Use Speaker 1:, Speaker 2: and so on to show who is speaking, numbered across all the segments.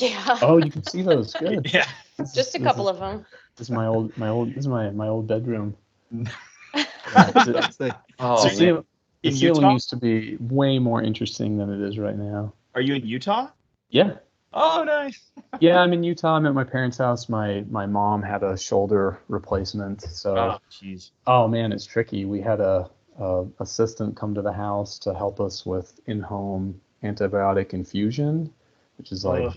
Speaker 1: Yeah.
Speaker 2: Oh, you can see those. Good.
Speaker 3: Yeah.
Speaker 1: Just a couple of them.
Speaker 2: This is my old bedroom.
Speaker 4: Oh,
Speaker 2: The
Speaker 3: In
Speaker 2: ceiling
Speaker 3: Utah?
Speaker 2: used to be way more interesting than it is right now.
Speaker 3: Are you in Utah?
Speaker 2: Yeah.
Speaker 3: Oh, nice.
Speaker 2: Yeah, I'm in Utah. I'm at my parents' house. My mom had a shoulder replacement, so
Speaker 3: Oh, jeez.
Speaker 2: oh man, it's tricky. We had a assistant come to the house to help us with in-home antibiotic infusion, which is like,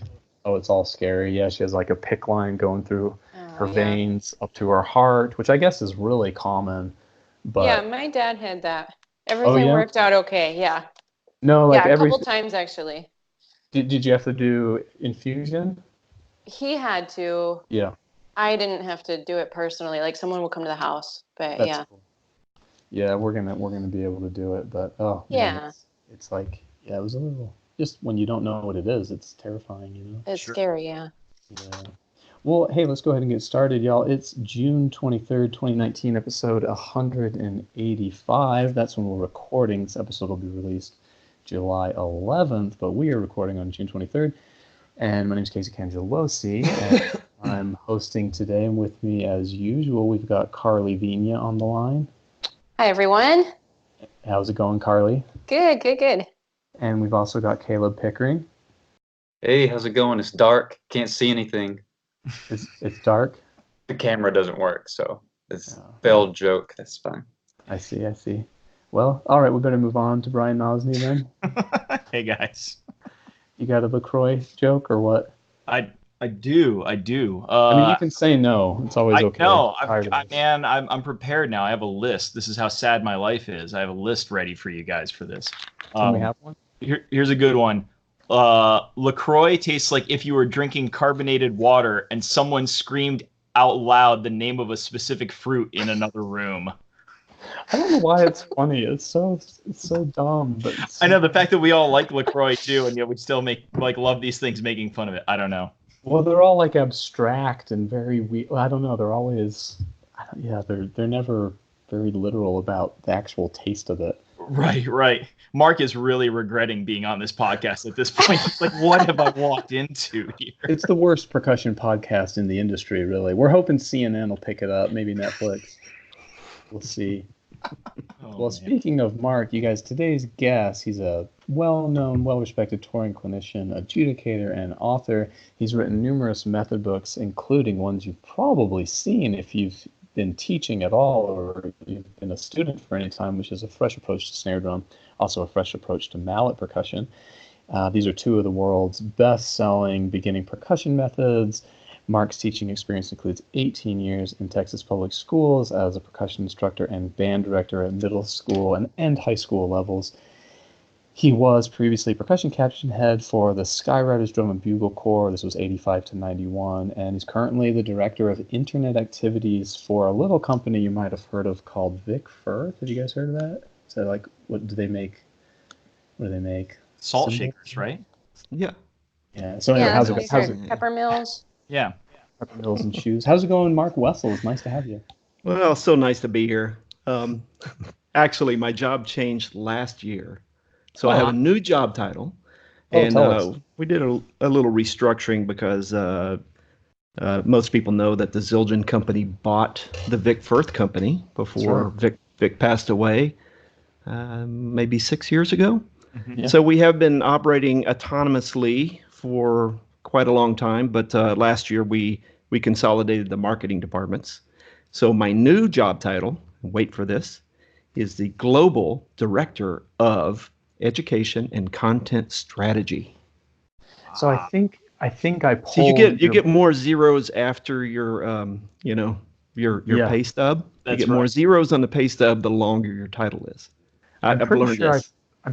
Speaker 2: oh, it's all scary. Yeah, she has like a PICC line going through her veins up to her heart, which I guess is really common. But
Speaker 1: Yeah, my dad had that. Everything
Speaker 2: yeah?
Speaker 1: worked out okay. Yeah.
Speaker 2: No, like
Speaker 1: Yeah, a couple times actually.
Speaker 2: Did you have to do infusion?
Speaker 1: He had to.
Speaker 2: Yeah.
Speaker 1: I didn't have to do it personally. Like someone would come to the house, but
Speaker 2: That's
Speaker 1: yeah.
Speaker 2: cool. Yeah, we're gonna be able to do it, but oh
Speaker 1: Yeah.
Speaker 2: man, it's like, yeah, it was a little, just when you don't know what it is, it's terrifying, you know.
Speaker 1: It's scary, yeah.
Speaker 2: Yeah. Well, hey, let's go ahead and get started, y'all. It's June 23rd, 2019, episode 185. That's when we're recording. This episode will be released July 11th, but we are recording on June 23rd. And my name is Casey Cangelosi, and I'm hosting today. And with me, as usual, we've got Carly Vigna on the line.
Speaker 1: Hi, everyone.
Speaker 2: How's it going, Carly?
Speaker 1: Good.
Speaker 2: And we've also got Caleb Pickering.
Speaker 4: Hey, how's it going? It's dark. Can't see anything.
Speaker 2: It's dark?
Speaker 4: The camera doesn't work, so it's a failed joke. That's fine.
Speaker 2: I see. Well, all right, we better move on to Brian Nosney then.
Speaker 3: Hey, guys.
Speaker 2: You got a LaCroix joke or what?
Speaker 3: I do.
Speaker 2: I mean, you can say no. It's always okay.
Speaker 3: No, man, I'm prepared now. I have a list. This is how sad my life is. I have a list ready for you guys for this.
Speaker 2: Can we have one?
Speaker 3: Here's a good one. LaCroix tastes like if you were drinking carbonated water and someone screamed out loud the name of a specific fruit in another room.
Speaker 2: I don't know why it's funny. It's so dumb. But
Speaker 3: I know the fact that we all like LaCroix too, and yet we still love these things making fun of it. I don't know.
Speaker 2: Well, they're all like abstract and very weird. Well, I don't know. They're always, they're never very literal about the actual taste of it.
Speaker 3: Right. Mark is really regretting being on this podcast at this point. He's like, what have I walked into here?
Speaker 2: It's the worst percussion podcast in the industry, really. We're hoping CNN will pick it up, maybe Netflix. We'll see. Speaking of Mark, you guys, today's guest, he's a well-known, well-respected touring clinician, adjudicator, and author. He's written numerous method books, including ones you've probably seen if you've been teaching at all or you've been a student for any time, which is A Fresh Approach to Snare Drum, also A Fresh Approach to Mallet Percussion. These are two of the world's best-selling beginning percussion methods. Mark's teaching experience includes 18 years in Texas public schools as a percussion instructor and band director at middle school and high school levels. He was previously percussion captain head for the Skyriders Drum and Bugle Corps. This was 85 to 91, and he's currently the director of internet activities for a little company you might have heard of called Vic Firth. Have you guys heard of that? So, like, what do they make?
Speaker 3: Salt shakers, right?
Speaker 2: Yeah. So anyway, how's it?
Speaker 1: Pepper mills.
Speaker 3: Yeah.
Speaker 2: Pepper mills and shoes. How's it going, Mark Wessels? Nice to have you.
Speaker 5: Well, so nice to be here. Actually, my job changed last year. So I have a new job title, and we did a little restructuring because most people know that the Zildjian company bought the Vic Firth company before Vic passed away, maybe 6 years ago. Mm-hmm. Yeah. So we have been operating autonomously for quite a long time, but last year we consolidated the marketing departments. So my new job title, wait for this, is the Global Director of Education and Content Strategy.
Speaker 2: So I think I pulled.
Speaker 5: So you get more zeros after your your pay stub.
Speaker 3: That's
Speaker 5: you get more zeros on the pay stub the longer your title is.
Speaker 2: I'm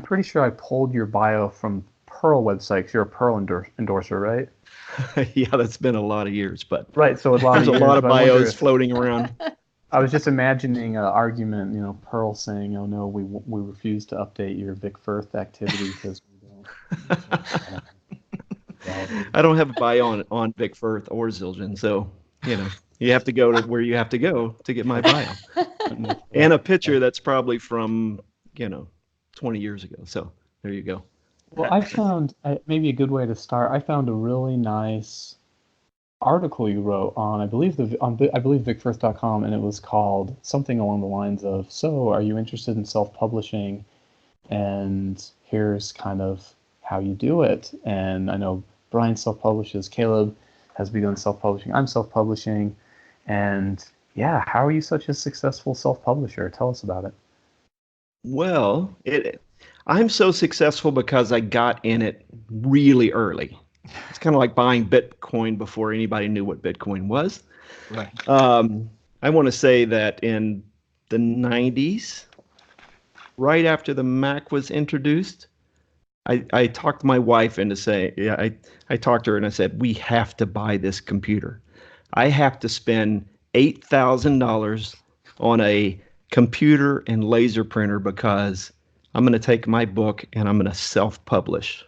Speaker 2: pretty sure I pulled your bio from Pearl website because you're a Pearl endorser, right?
Speaker 5: Yeah, that's been a lot of years, but
Speaker 2: right. So there's
Speaker 5: a lot of bios floating around.
Speaker 2: I was just imagining an argument, Pearl saying, "Oh no, we refuse to update your Vic Firth activity because we don't."
Speaker 5: I don't have a bio on Vic Firth or Zildjian, so you have to go to where you have to go to get my bio, and a picture that's probably from 20 years ago. So there you go.
Speaker 2: Well, I found maybe a good way to start. I found a really nice article you wrote on, I believe vicfirth.com, and it was called something along the lines of, "So, are you interested in self-publishing? And here's kind of how you do it." And I know Brian self-publishes, Caleb has begun self-publishing, I'm self-publishing, and yeah, how are you such a successful self-publisher? Tell us about it.
Speaker 5: Well, I'm so successful because I got in it really early. It's kind of like buying Bitcoin before anybody knew what Bitcoin was.
Speaker 3: Right.
Speaker 5: I want to say that in the 90s, right after the Mac was introduced, I talked my wife into saying, yeah, I talked to her and I said, we have to buy this computer. I have to spend $8,000 on a computer and laser printer because I'm going to take my book and I'm going to self-publish.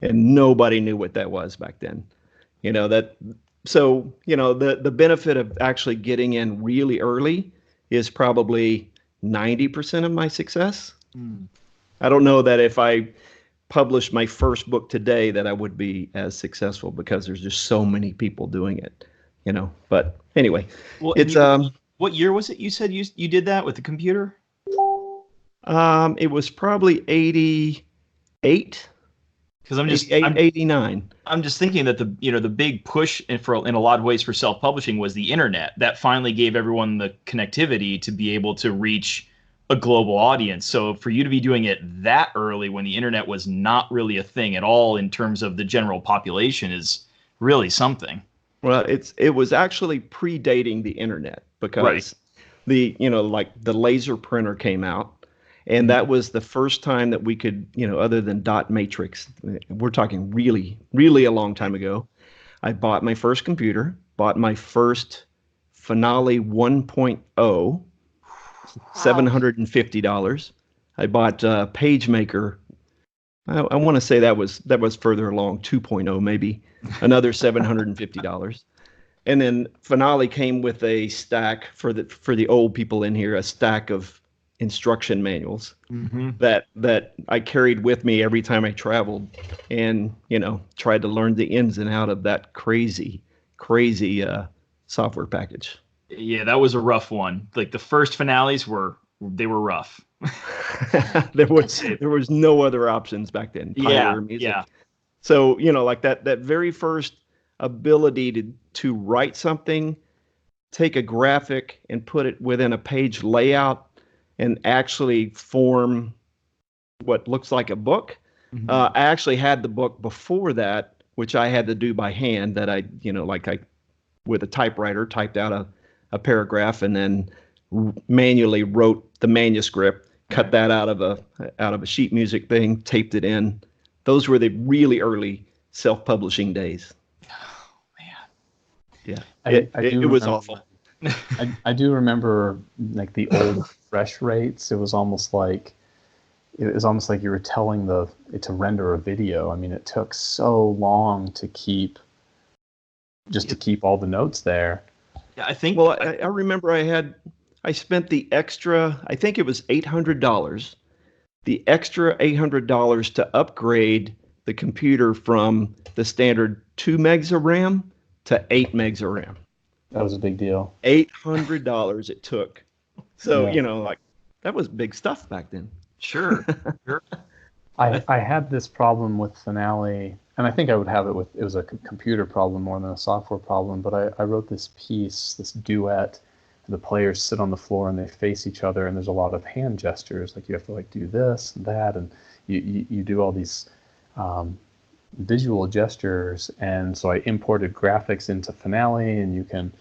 Speaker 5: And nobody knew what that was back then. So the benefit of actually getting in really early is probably 90% of my success. I don't know that if I published my first book today that I would be as successful because there's just so many people doing it, But anyway,
Speaker 3: Well,
Speaker 5: it's
Speaker 3: what year was it? You said you did that with the computer?
Speaker 5: It was probably 88.
Speaker 3: Because I'm just
Speaker 5: 89.
Speaker 3: I'm just thinking that the big push in a lot of ways for self-publishing was the internet. That finally gave everyone the connectivity to be able to reach a global audience. So for you to be doing it that early when the internet was not really a thing at all in terms of the general population is really something.
Speaker 5: Well, it was actually predating the internet because
Speaker 3: Right.
Speaker 5: like the laser printer came out. And that was the first time that we could, other than dot matrix, we're talking really, really a long time ago. I bought my first computer, bought my first Finale 1.0, $750. I bought PageMaker. I want to say that was further along, 2.0 maybe, another $750. And then Finale came with a stack for the old people in here, a stack of instruction manuals that I carried with me every time I traveled, and tried to learn the ins and out of that crazy software package.
Speaker 3: Yeah, that was a rough one. Like the first finales were rough.
Speaker 5: there was no other options back then. Pioneer music.
Speaker 3: Yeah.
Speaker 5: So like that very first ability to write something, take a graphic and put it within a page layout and actually form what looks like a book. I actually had the book before that, which I had to do by hand, that I with a typewriter typed out a paragraph and then manually wrote the manuscript, cut that out of a sheet music thing, taped it in. Those were the really early self-publishing days.
Speaker 3: Oh man.
Speaker 5: Yeah. It was awful.
Speaker 2: I do remember like the old refresh rates. It was almost like you were telling it to render a video. I mean, it took so long to keep all the notes there.
Speaker 3: Yeah, I think.
Speaker 5: Well, I remember I spent the extra, I think it was $800, the extra $800 to upgrade the computer from the standard 2 megs of RAM to 8 megs of RAM.
Speaker 2: That was a big deal.
Speaker 5: $800 it took. So,
Speaker 2: Yeah.
Speaker 5: that was big stuff back then.
Speaker 3: Sure.
Speaker 2: I had this problem with Finale, and I think I would have it was a computer problem more than a software problem, but I wrote this piece, this duet, and the players sit on the floor and they face each other, and there's a lot of hand gestures, like you have to do this and that, and you do all these visual gestures, and so I imported graphics into Finale, and you can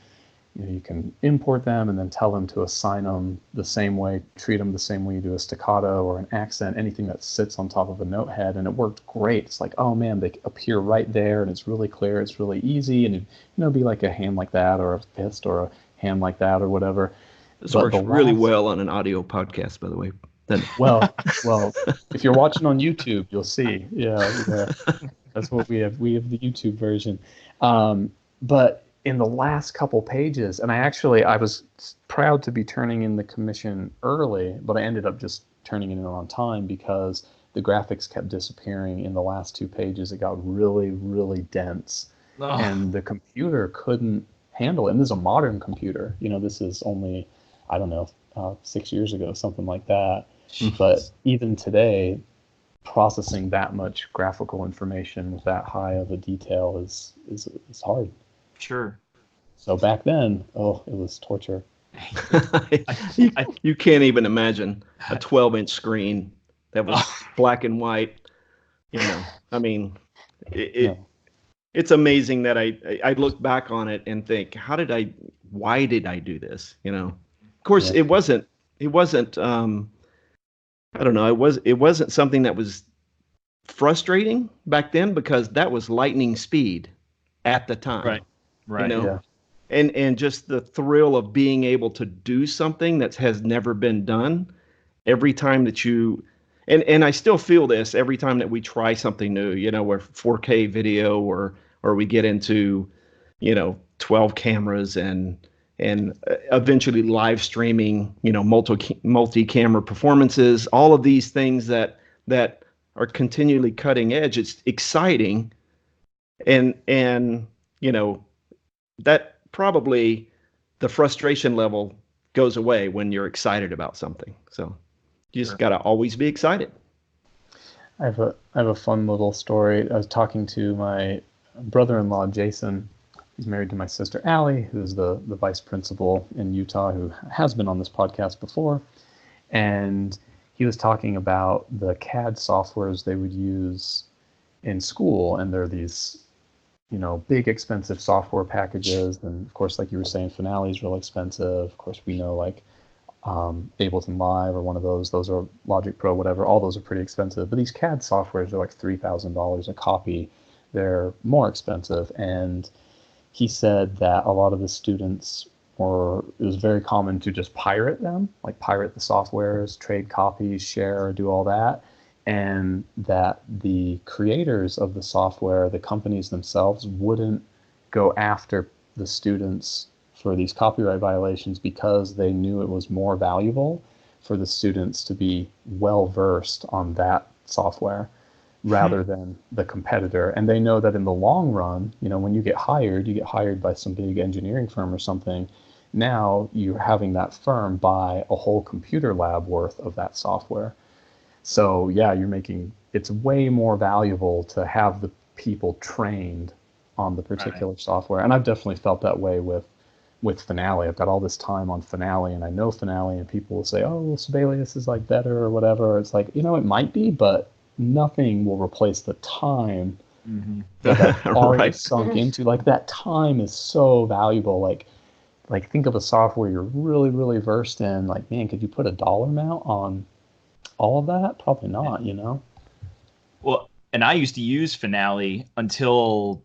Speaker 2: import them and then tell them to assign them the same way, treat them the same way you do a staccato or an accent, anything that sits on top of a note head, and it worked great. It's like, oh man, they appear right there, and it's really clear, it's really easy, and it'd be like a hand like that, or a fist, or a hand like that, or whatever.
Speaker 5: This works really well on an audio podcast, by the way.
Speaker 2: Well, if you're watching on YouTube, you'll see. Yeah, that's what we have. We have the YouTube version. But in the last couple pages, and I was proud to be turning in the commission early, but I ended up just turning it in on time because the graphics kept disappearing in the last 2 pages. It got really, really dense, and the computer couldn't handle it. And this is a modern computer. This is only, I don't know, 6 years ago, something like that. But even today, processing that much graphical information with that high of a detail is hard.
Speaker 3: Sure.
Speaker 2: So back then, it was torture.
Speaker 5: You can't even imagine a 12-inch screen that was black and white. I mean, it's amazing that I look back on it and think, why did I do this? Of course, it wasn't. I don't know. It wasn't something that was frustrating back then, because that was lightning speed at the time.
Speaker 3: Right.
Speaker 2: Yeah.
Speaker 5: And just the thrill of being able to do something that has never been done every time that you, and I still feel this every time that we try something new, where 4K video or we get into, 12 cameras and eventually live streaming, multi-camera performances, all of these things that are continually cutting edge. It's exciting. And that probably the frustration level goes away when you're excited about something. So you just got to always be excited.
Speaker 2: I have a fun little story. I was talking to my brother-in-law, Jason. He's married to my sister, Allie, who's the vice principal in Utah, who has been on this podcast before. And he was talking about the CAD softwares they would use in school. And there are these, big expensive software packages. And of course, like you were saying, Finale is real expensive. Of course, we know like Ableton Live or one of those are Logic Pro, whatever. All those are pretty expensive. But these CAD softwares are like $3,000 a copy. They're more expensive. And he said that a lot of the students it was very common to just pirate them, like pirate the softwares, trade copies, share, do all that. And that the creators of the software, the companies themselves, wouldn't go after the students for these copyright violations because they knew it was more valuable for the students to be well versed on that software rather than the competitor. And they know that in the long run, when you get hired by some big engineering firm or something. Now you're having that firm buy a whole computer lab worth of that software. So yeah, it's way more valuable to have the people trained on the particular software. And I've definitely felt that way with Finale. I've got all this time on Finale, and I know Finale, and people will say, oh, well, Sibelius is like better or whatever. It's like, it might be, but nothing will replace the time that art is sunk into. Like, that time is so valuable. Like think of a software you're really, really versed in. Like, man, could you put a dollar amount on all of that? Probably not,
Speaker 3: Well, and I used to use Finale until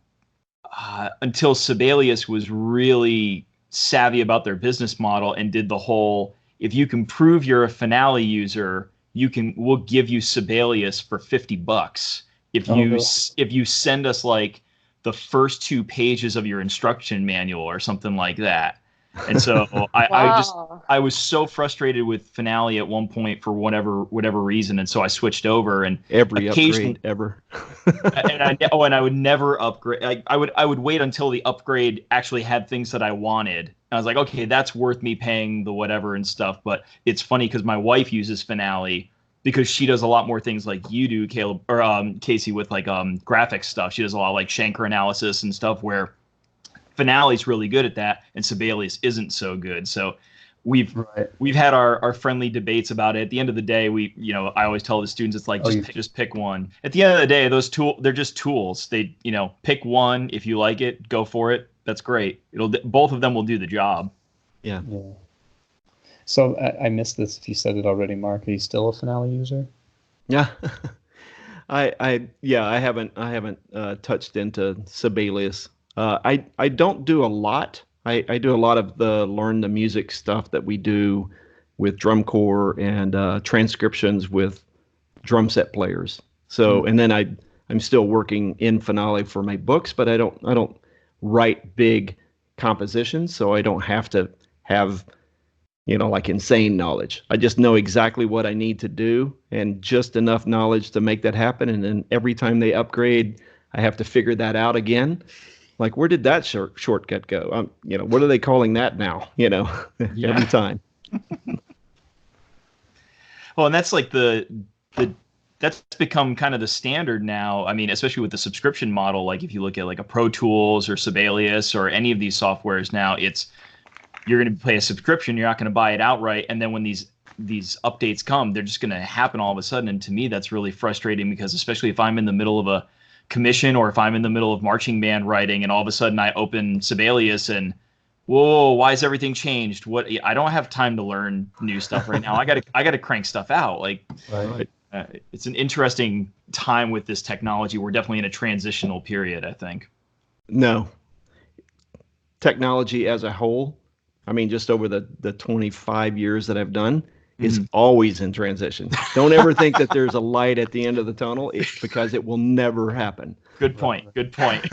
Speaker 3: Sibelius was really savvy about their business model and did the whole, if you can prove you're a Finale user, we'll give you Sibelius for $50 if you send us like the first 2 pages of your instruction manual or something like that. And so I was so frustrated with Finale at one point for whatever reason, and so I switched over. And
Speaker 5: every upgrade ever.
Speaker 3: and I would never upgrade. I would wait until the upgrade actually had things that I wanted. And I was like, okay, that's worth me paying the whatever and stuff. But it's funny because my wife uses Finale because she does a lot more things like you do, Caleb or Casey, with like graphics stuff. She does a lot of like Shankar analysis and stuff where Finale's really good at that, and Sibelius isn't so good. So we've had our friendly debates about it. At the end of the day, I always tell the students, it's like just pick one. At the end of the day, they're just tools. They pick one. If you like it, go for it. That's great. Both of them will do the job.
Speaker 5: Yeah.
Speaker 2: So I missed this. If you said it already, Mark, are you still a Finale user?
Speaker 5: Yeah. I haven't touched into Sibelius. I don't do a lot. I do a lot of the learn the music stuff that we do with drum corps and transcriptions with drum set players. So and then I'm still working in Finale for my books, but I don't write big compositions, so I don't have to have like insane knowledge. I just know exactly what I need to do and just enough knowledge to make that happen. And then every time they upgrade, I have to figure that out again. Like, where did that shortcut go? What are they calling that now? Every time.
Speaker 3: Well, and that's like that's become kind of the standard now. I mean, especially with the subscription model. Like if you look at like a Pro Tools or Sibelius or any of these softwares now, you're going to pay a subscription. You're not going to buy it outright. And then when these updates come, they're just going to happen all of a sudden. And to me, that's really frustrating because especially if I'm in the middle of a commission or if I'm in the middle of marching band writing and all of a sudden I open Sibelius and whoa, why is everything changed? I don't have time to learn new stuff right now. I got to crank stuff out. Like,
Speaker 2: Right.
Speaker 3: It's an interesting time with this technology. We're definitely in a transitional period, I think.
Speaker 5: No. Technology as a whole, I mean, just over the 25 years that I've done, is always in transition. Don't ever think that there's a light at the end of the tunnel, because it will never happen.
Speaker 3: Good point. Good point.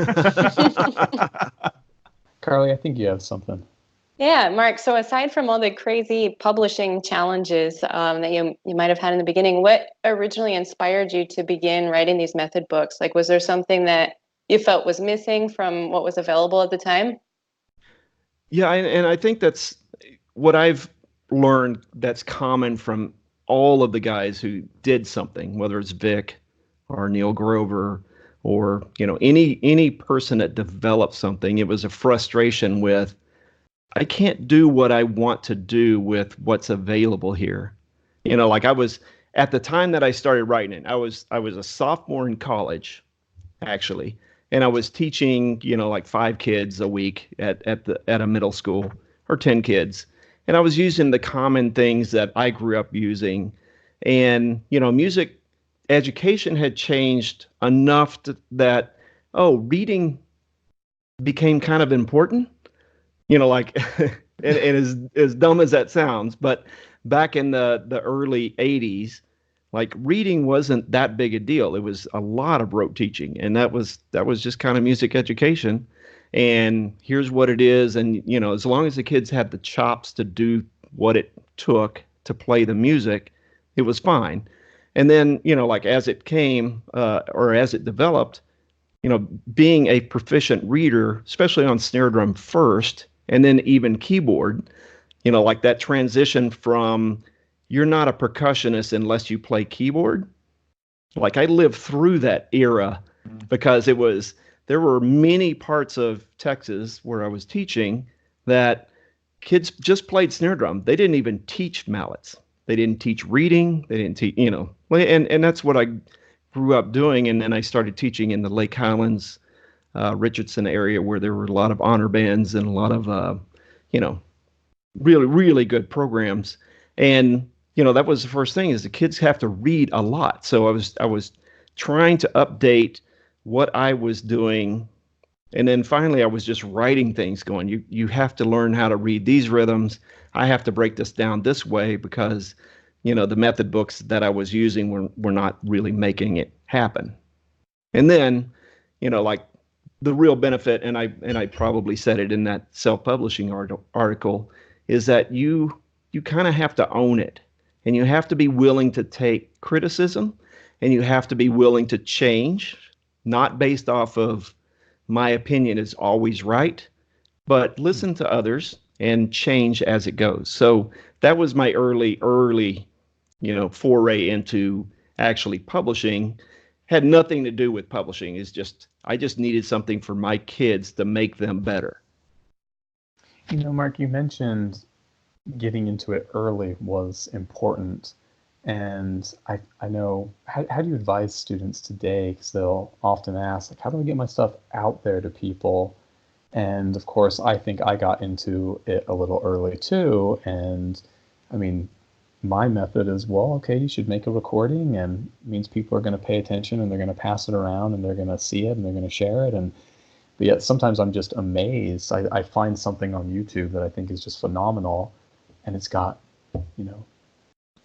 Speaker 2: Carly, I think you have something.
Speaker 1: Yeah, Mark. So aside from all the crazy publishing challenges that you might have had in the beginning, what originally inspired you to begin writing these method books? Like, was there something that you felt was missing from what was available at the time?
Speaker 5: Yeah, and I think that's what I've learned that's common from all of the guys who did something, whether it's Vic or Neil Grover or any person that developed something. It was a frustration with, I can't do what I want to do with what's available here. Like I was at the time that I started writing it, I was a sophomore in college, actually, and I was teaching, like 5 kids a week at a middle school, or 10 kids, and I was using the common things that I grew up using, and music education had changed enough that reading became kind of important. Like, and as dumb as that sounds, but back in the early 80s, like reading wasn't that big a deal. It was a lot of rote teaching, and that was just kind of music education. And here's what it is, and as long as the kids had the chops to do what it took to play the music, it was fine. And then like as it came or as it developed, being a proficient reader, especially on snare drum first, and then even keyboard, like that transition from you're not a percussionist unless you play keyboard. Like I lived through that era because there were many parts of Texas where I was teaching that kids just played snare drum. They didn't even teach mallets. They didn't teach reading. They didn't teach, and that's what I grew up doing. And then I started teaching in the Lake Highlands, Richardson area, where there were a lot of honor bands and a lot of, really, really good programs. And, that was the first thing, is the kids have to read a lot. So I was trying to update what I was doing. And then finally I was just writing things going, you have to learn how to read these rhythms. I have to break this down this way because, the method books that I was using were not really making it happen. And then, like the real benefit, and I probably said it in that self-publishing article, is that you kind of have to own it, and you have to be willing to take criticism, and you have to be willing to change, not based off of my opinion is always right, but listen to others and change as it goes. So that was my early, foray into actually publishing. Had nothing to do with publishing. I just needed something for my kids to make them better.
Speaker 2: Mark, you mentioned getting into it early was important. And I know, how do you advise students today? Because they'll often ask, like, how do I get my stuff out there to people? And of course, I think I got into it a little early too. And I mean, my method is, well, okay, you should make a recording, and it means people are going to pay attention and they're going to pass it around and they're going to see it and they're going to share it. But yet sometimes I'm just amazed. I find something on YouTube that I think is just phenomenal, and it's got,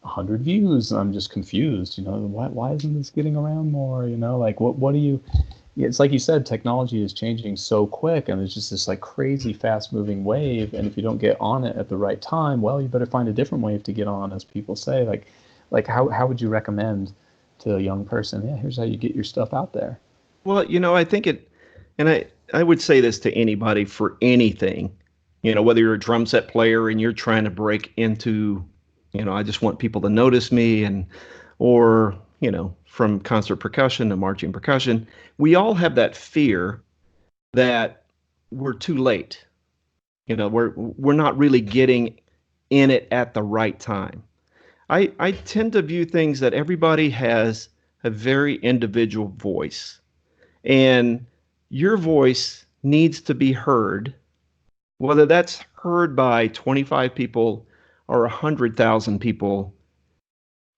Speaker 2: 100 views, and I'm just confused. Why isn't this getting around more? Like what do you? yeah, it's like you said, technology is changing so quick, and it's just this like crazy fast moving wave. And if you don't get on it at the right time, well, you better find a different wave to get on, as people say. Like how would you recommend to a young person? Yeah, here's how you get your stuff out there.
Speaker 5: Well, I think and I would say this to anybody for anything, whether you're a drum set player and you're trying to break into, I just want people to notice me, or, from concert percussion to marching percussion, we all have that fear that we're too late. We're not really getting in it at the right time. I tend to view things that everybody has a very individual voice, and your voice needs to be heard, whether that's heard by 25 people or 100,000 people.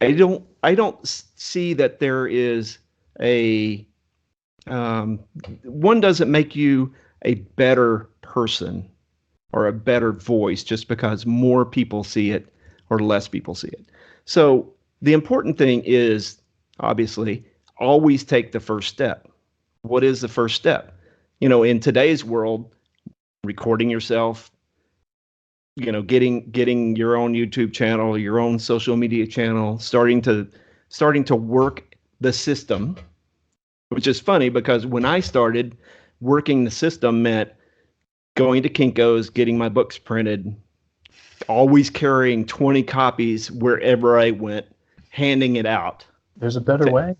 Speaker 5: I don't see that there is one doesn't make you a better person or a better voice just because more people see it or less people see it. So the important thing is, obviously, always take the first step. What is the first step? In today's world, recording yourself, getting your own YouTube channel, your own social media channel, starting to work the system, which is funny because when I started, working the system meant going to Kinko's, getting my books printed, always carrying 20 copies wherever I went, handing it out.
Speaker 2: There's a better way.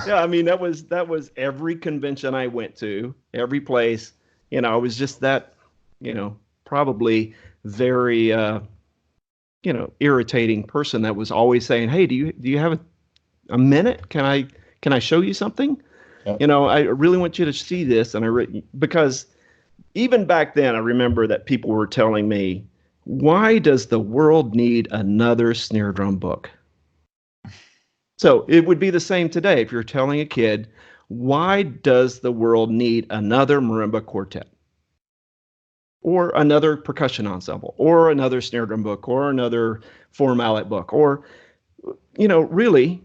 Speaker 5: Yeah, I mean that was every convention I went to, every place. I was just that, probably very irritating person that was always saying, "Hey, do you have a minute? Can I show you something? Yep. I really want you to see this." And because even back then, I remember that people were telling me, "Why does the world need another snare drum book?" So it would be the same today if you're telling a kid, why does the world need another marimba quartet? Or another percussion ensemble, or another snare drum book, or another four mallet book, or, really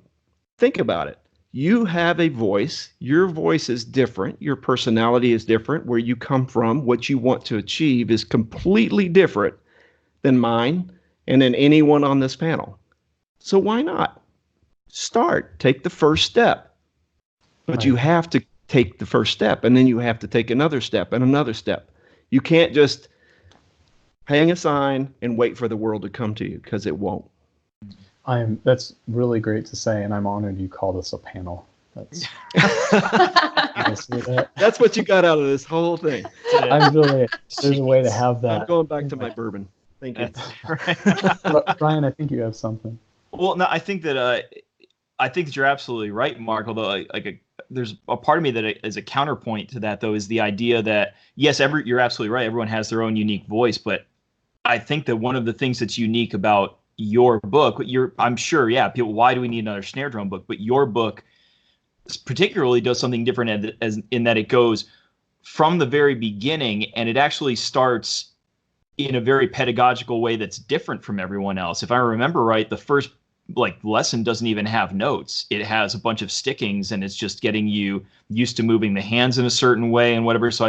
Speaker 5: think about it. You have a voice. Your voice is different. Your personality is different. Where you come from, what you want to achieve is completely different than mine and than anyone on this panel. So why not? Take the first step. But right. You have to take the first step, and then you have to take another step and another step. You can't just hang a sign and wait for the world to come to you, because it won't.
Speaker 2: That's really great to say, and I'm honored you called us a panel. That's
Speaker 5: That's what you got out of this whole thing.
Speaker 2: There's a way to have that.
Speaker 5: I'm going back to my bourbon. Thank you.
Speaker 2: Right. Brian, I think you have something.
Speaker 3: Well, no, I think that you're absolutely right, Mark. Although, there's a part of me that is a counterpoint to that, though, is the idea that yes, you're absolutely right. Everyone has their own unique voice, but I think that one of the things that's unique about your book, I'm sure, yeah, people, why do we need another snare drum book? But your book particularly does something different in that it goes from the very beginning, and it actually starts in a very pedagogical way that's different from everyone else. If I remember right, the first lesson doesn't even have notes. It has a bunch of stickings, and it's just getting you used to moving the hands in a certain way and whatever. So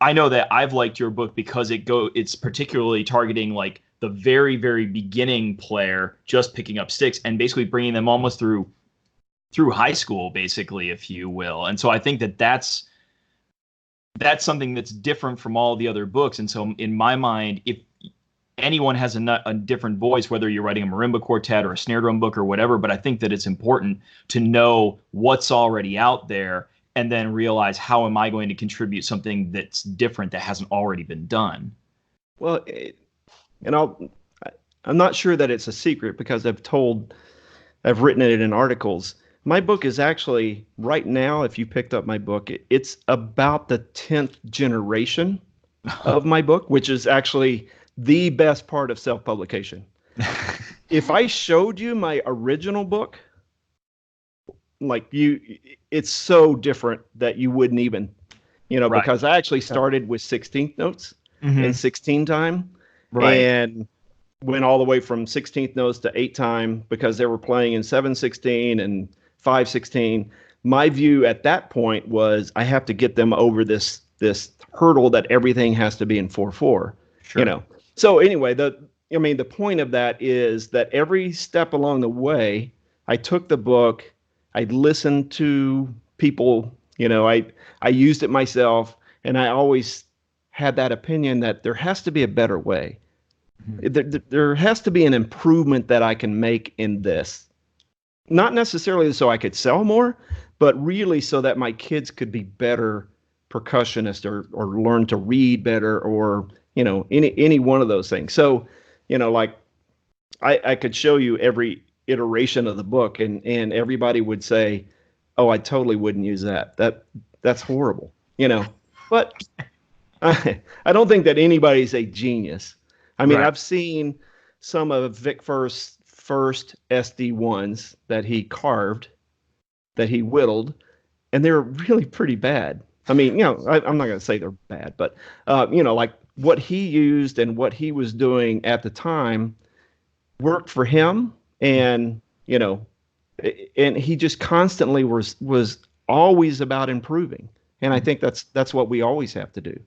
Speaker 3: I know that I've liked your book because it's particularly targeting the very, very beginning player, just picking up sticks and basically bringing them almost through high school, basically, if you will. And so I think that's something that's different from all the other books. And so in my mind, if anyone has a different voice, whether you're writing a marimba quartet or a snare drum book or whatever, but I think that it's important to know what's already out there and then realize, how am I going to contribute something that's different that hasn't already been done?
Speaker 5: Well, I'm not sure that it's a secret, because I've written it in articles. My book is actually, right now, if you picked up my book, it's about the 10th generation of my book, which is actually the best part of self-publication. If I showed you my original book, it's so different that you wouldn't even, right. Because I actually started with 16th notes and 16 time, right. And went all the way from 16th notes to 8 time, because they were playing in 7/16 and 5/16. My view at that point was I have to get them over this hurdle that everything has to be in 4/4.
Speaker 3: Sure.
Speaker 5: You know. So anyway, the point of that is that every step along the way, I took the book, I listened to people, I used it myself, and I always had that opinion that there has to be a better way. There has to be an improvement that I can make in this. Not necessarily so I could sell more, but really so that my kids could be better percussionists or learn to read better, or any one of those things. So like I could show you every iteration of the book, and everybody would say, oh, I totally wouldn't use that's horrible, but I don't think that anybody's a genius. I mean,
Speaker 3: Right.
Speaker 5: I've seen some of Vic Firth's first SD1s that he carved, that he whittled, and they're really pretty bad. I mean, I'm not going to say they're bad, but, like what he used and what he was doing at the time worked for him. And, and he just constantly was always about improving. And I think that's what we always have to do.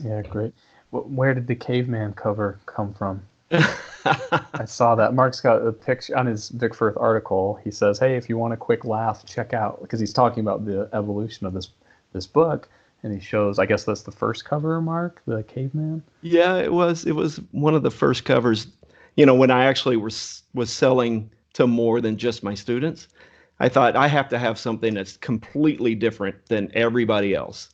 Speaker 2: Yeah, great. Where did the caveman cover come from? I saw that. Mark's got a picture on his Vic Firth article. He says, hey, if you want a quick laugh, check out, because he's talking about the evolution of this book, and he shows, I guess that's the first cover, Mark, the caveman?
Speaker 5: Yeah, it was one of the first covers. When I actually was selling to more than just my students, I thought I have to have something that's completely different than everybody else.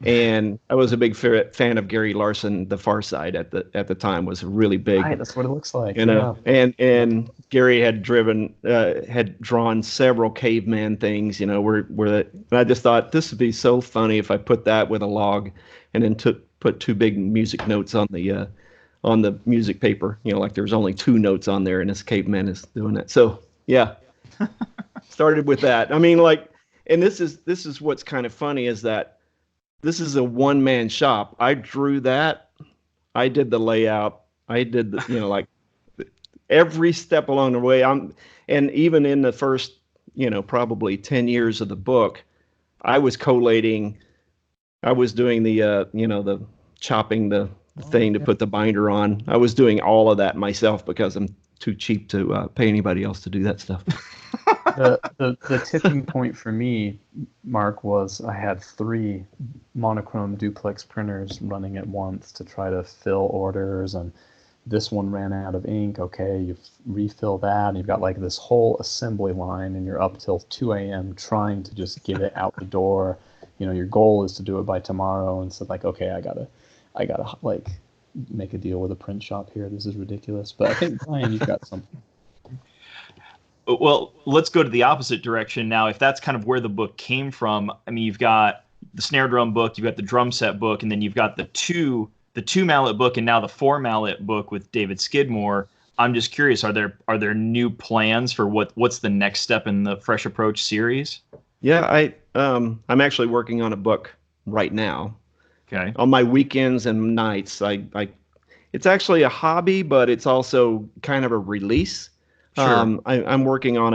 Speaker 5: And I was a big fan of Gary Larson. The Far Side at the time was really big.
Speaker 2: Right, that's what it looks like.
Speaker 5: Yeah. And Gary had drawn several caveman things. And I just thought this would be so funny if I put that with a log, and then put two big music notes on the music paper. Like there's only 2 notes on there, and this caveman is doing it. So yeah, started with that. I mean, and this is what's kind of funny is that this is a one-man shop. I drew that. I did the layout. I did like every step along the way. And even in the first, probably 10 years of the book, I was collating. I was doing the, the chopping the thing to put the binder on. I was doing all of that myself because I'm too cheap to pay anybody else to do that stuff.
Speaker 2: The tipping point for me, Mark, was I had 3 monochrome duplex printers running at once to try to fill orders, and this one ran out of ink. Okay, you refill that, and you've got like this whole assembly line, and you're up till 2 a.m. trying to just get it out the door. Your goal is to do it by tomorrow, and so like, okay, I gotta like make a deal with a print shop here. This is ridiculous. But I think, Brian, you've got something.
Speaker 3: Well, let's go to the opposite direction now. If that's kind of where the book came from, I mean, you've got the snare drum book, you've got the drum set book, and then you've got the two mallet book, and now the 4 mallet book with David Skidmore. I'm just curious, are there new plans for what's the next step in the Fresh Approach series?
Speaker 5: Yeah, I'm actually working on a book right now.
Speaker 3: Okay.
Speaker 5: On my weekends and nights, it's actually a hobby, but it's also kind of a release.
Speaker 3: Sure.
Speaker 5: I'm working on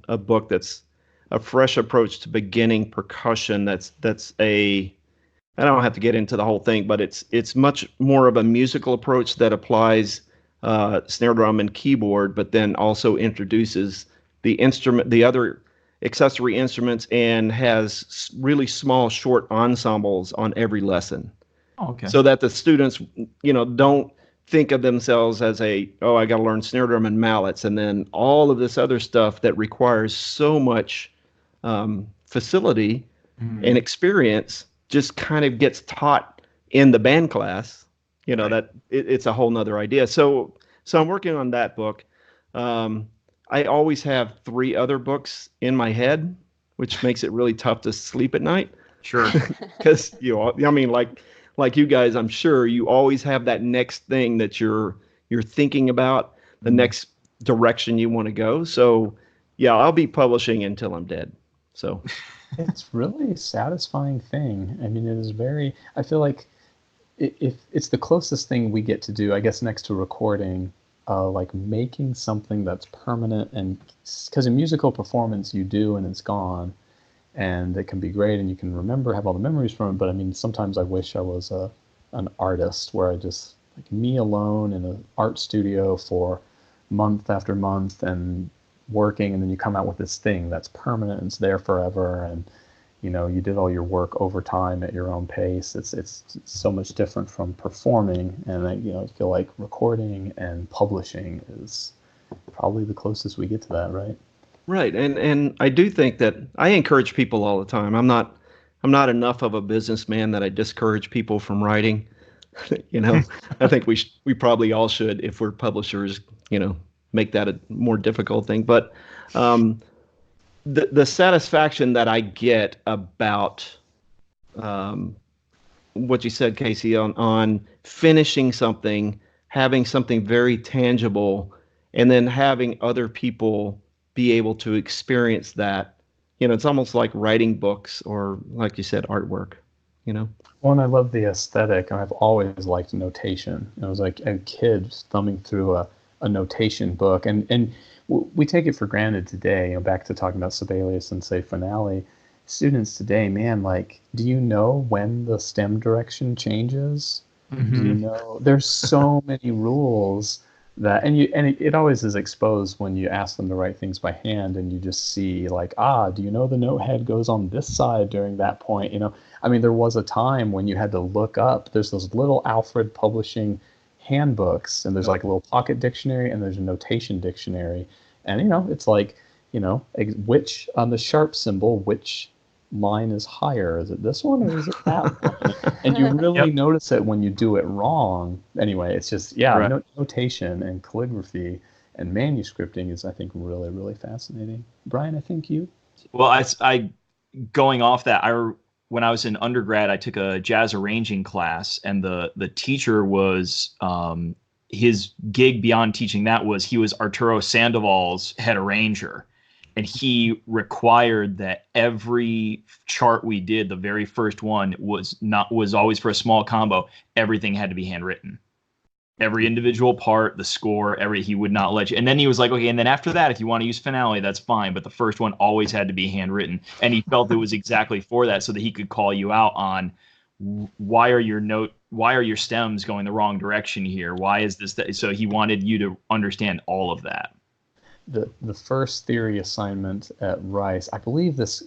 Speaker 5: a book that's a fresh approach to beginning percussion. That's I don't have to get into the whole thing, but it's much more of a musical approach that applies snare drum and keyboard, but then also introduces the other accessory instruments, and has really small, short ensembles on every lesson.
Speaker 3: Oh, okay.
Speaker 5: So that the students, don't think of themselves as I got to learn snare drum and mallets, and then all of this other stuff that requires so much facility and experience just kind of gets taught in the band class.
Speaker 3: Right.
Speaker 5: That it's a whole nother idea. So I'm working on that book. I always have 3 other books in my head, which makes it really tough to sleep at night.
Speaker 3: Sure.
Speaker 5: Because like you guys, I'm sure you always have that next thing that you're thinking about, the next direction you want to go. So yeah, I'll be publishing until I'm dead. So
Speaker 2: It's really a satisfying thing. I mean, it is I feel like if it's the closest thing we get to do, I guess, next to recording, like making something that's permanent, and because in musical performance you do and it's gone, and it can be great and you can remember, have all the memories from it. But I mean, sometimes I wish I was an artist where I just, like, me alone in an art studio for month after month and working, and then you come out with this thing that's permanent and it's there forever, and you did all your work over time at your own pace. It's so much different from performing, and I feel like recording and publishing is probably the closest we get to that, right?
Speaker 5: Right. And I do think that I encourage people all the time. I'm not enough of a businessman that I discourage people from writing. I think we probably all should, if we're publishers, make that a more difficult thing. But the satisfaction that I get about what you said, Casey, on finishing something, having something very tangible, and then having other people be able to experience that. It's almost like writing books or, like you said, artwork.
Speaker 2: Well, and I love the aesthetic, and I've always liked notation. I was like a kid thumbing through a notation book, and we take it for granted today. Back to talking about Sibelius and, say, Finale. Students today, man, like, do you know when the stem direction changes?
Speaker 3: Mm-hmm.
Speaker 2: Do you know? There's so many rules that, and it always is exposed when you ask them to write things by hand, and you just see, like, do you know the note head goes on this side during that point? I mean, there was a time when you had to look up. There's those little Alfred Publishing handbooks, and there's like a little pocket dictionary, and there's a notation dictionary, and it's like, which on the sharp symbol, which line is higher? Is it this one or is it that one? And you really notice it when you do it wrong. Anyway, it's just,
Speaker 5: Right.
Speaker 2: Notation and calligraphy and manuscripting is, I think, really, really fascinating. Brian, I think you?
Speaker 3: Well, I going off that, when I was in undergrad, I took a jazz arranging class, and the teacher was, his gig beyond teaching that was he was Arturo Sandoval's head arranger. And he required that every chart we did, the very first one was always for a small combo. Everything had to be handwritten. Every individual part, the score, he would not let you. And then he was like, okay, and then after that, if you want to use Finale, that's fine. But the first one always had to be handwritten. And he felt it was exactly for that, so that he could call you out on why are your stems going the wrong direction here? Why is this that? So he wanted you to understand all of that.
Speaker 2: The first theory assignment at Rice, I believe this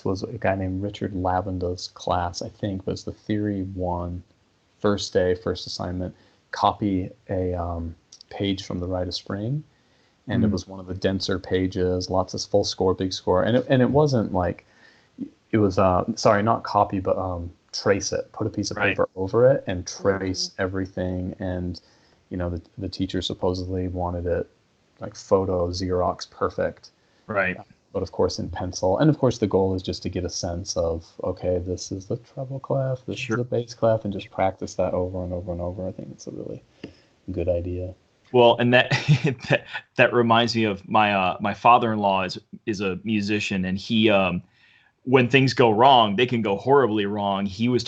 Speaker 2: was a guy named Richard Lavenda's class, I think, was the theory one, first day, first assignment, copy a page from the Rite of Spring, and it was one of the denser pages, lots of full score, big score, and it wasn't like, it was sorry, not copy, but trace it, put a piece of paper over it and trace everything, and the teacher supposedly wanted it like photo Xerox perfect.
Speaker 3: Right.
Speaker 2: But of course in pencil. And of course the goal is just to get a sense of, okay, this is the treble clef, this is the bass clef, and just practice that over and over and over. I think it's a really good idea.
Speaker 3: Well, and that reminds me of my father-in-law is a musician, and he when things go wrong, they can go horribly wrong. He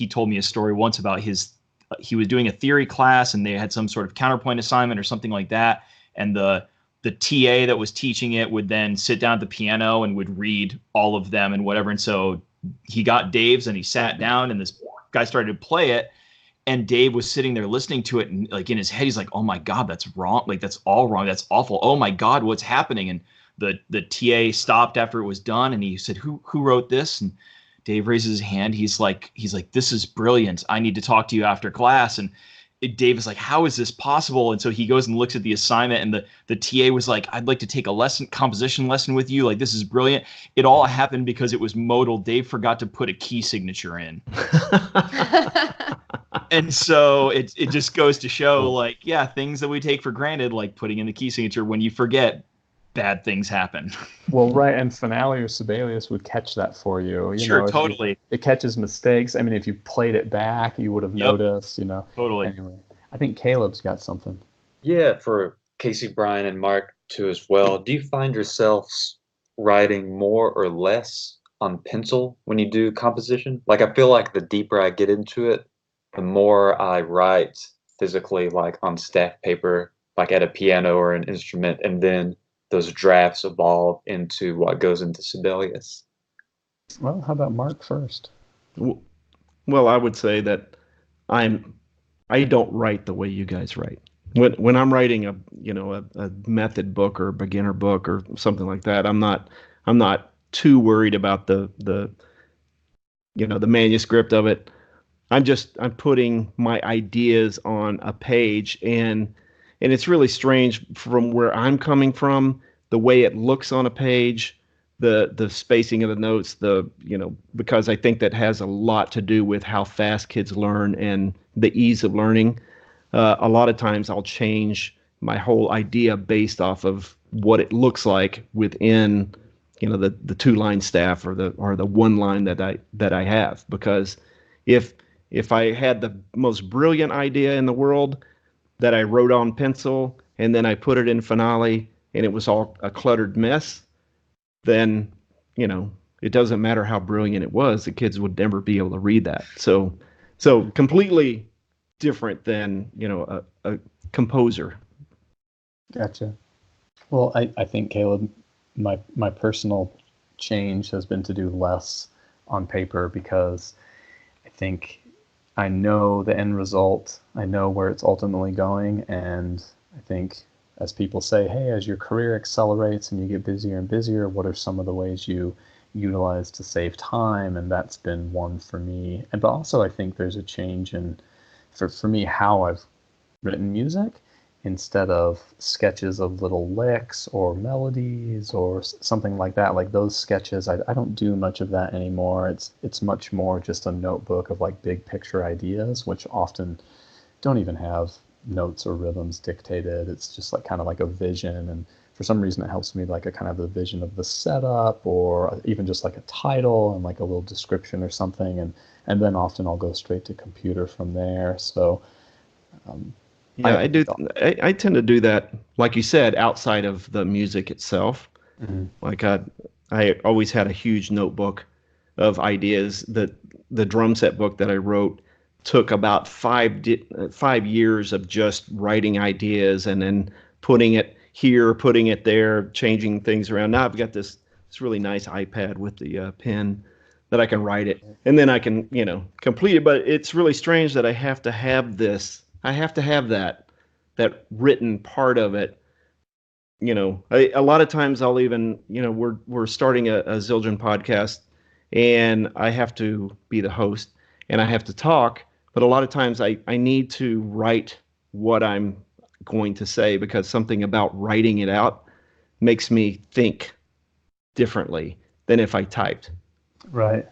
Speaker 3: told me a story once about he was doing a theory class, and they had some sort of counterpoint assignment or something like that. And the TA that was teaching it would then sit down at the piano and would read all of them and whatever. And so he got Dave's, and he sat down, and this guy started to play it. And Dave was sitting there listening to it, and like in his head, he's like, "Oh my God, that's wrong. Like, that's all wrong. That's awful. Oh my God, what's happening?" And the TA stopped after it was done, and he said, "Who wrote this?" And Dave raises his hand. He's like, "This is brilliant. I need to talk to you after class." And Dave is like, "How is this possible?" And so he goes and looks at the assignment, and the TA was like, "I'd like to take a composition lesson with you. Like, this is brilliant." It all happened because it was modal. Dave forgot to put a key signature in. And so it just goes to show, like, yeah, things that we take for granted, like putting in the key signature, when you forget, bad things happen.
Speaker 2: Well, right, and Finale or Sibelius would catch that for you.
Speaker 3: Sure, totally.
Speaker 2: It catches mistakes. I mean, if you played it back, you would have noticed,
Speaker 3: Totally.
Speaker 2: Anyway, I think Caleb's got something.
Speaker 4: Yeah, for Casey, Brian, and Mark too as well. Do you find yourselves writing more or less on pencil when you do composition? Like, I feel like the deeper I get into it, the more I write physically, like on staff paper, like at a piano or an instrument, and then those drafts evolve into what goes into Sibelius?
Speaker 2: Well, how about Mark first?
Speaker 5: Well, I would say that I don't write the way you guys write. When I'm writing a method book or a beginner book or something like that, I'm not too worried about the manuscript of it. I'm putting my ideas on a page, and it's really strange from where I'm coming from, the way it looks on a page, the spacing of the notes, because I think that has a lot to do with how fast kids learn and the ease of learning. A lot of times I'll change my whole idea based off of what it looks like within the two line staff or the one line that I have, because if I had the most brilliant idea in the world that I wrote on pencil and then I put it in Finale and it was all a cluttered mess, then it doesn't matter how brilliant it was, the kids would never be able to read that. So completely different than a composer.
Speaker 2: Gotcha. Well, I think, Caleb, my personal change has been to do less on paper, because I think I know the end result. I know where it's ultimately going, and I think, as people say, hey, as your career accelerates and you get busier and busier, what are some of the ways you utilize to save time? And that's been one for me. But also, I think there's a change in, for me, how I've written music. Instead of sketches of little licks or melodies or something like that, like those sketches, I don't do much of that anymore. It's much more just a notebook of like big picture ideas, which often don't even have notes or rhythms dictated. It's just like kind of like a vision, and for some reason it helps me like a kind of the vision of the setup, or even just like a title and like a little description or something, and then often I'll go straight to computer from there. So
Speaker 5: yeah, I do. I tend to do that, like you said, outside of the music itself.
Speaker 2: Mhm.
Speaker 5: Like I always had a huge notebook of ideas. That the drum set book that I wrote took about 5 years of just writing ideas and then putting it here, putting it there, changing things around. Now I've got this really nice iPad with the pen that I can write it, and then I can complete it. But it's really strange that I have to have this. I have to have that written part of it. A lot of times I'll even, we're starting a Zildjian podcast, and I have to be the host and I have to talk, but a lot of times I need to write what I'm going to say, because something about writing it out makes me think differently than if I typed.
Speaker 2: Right.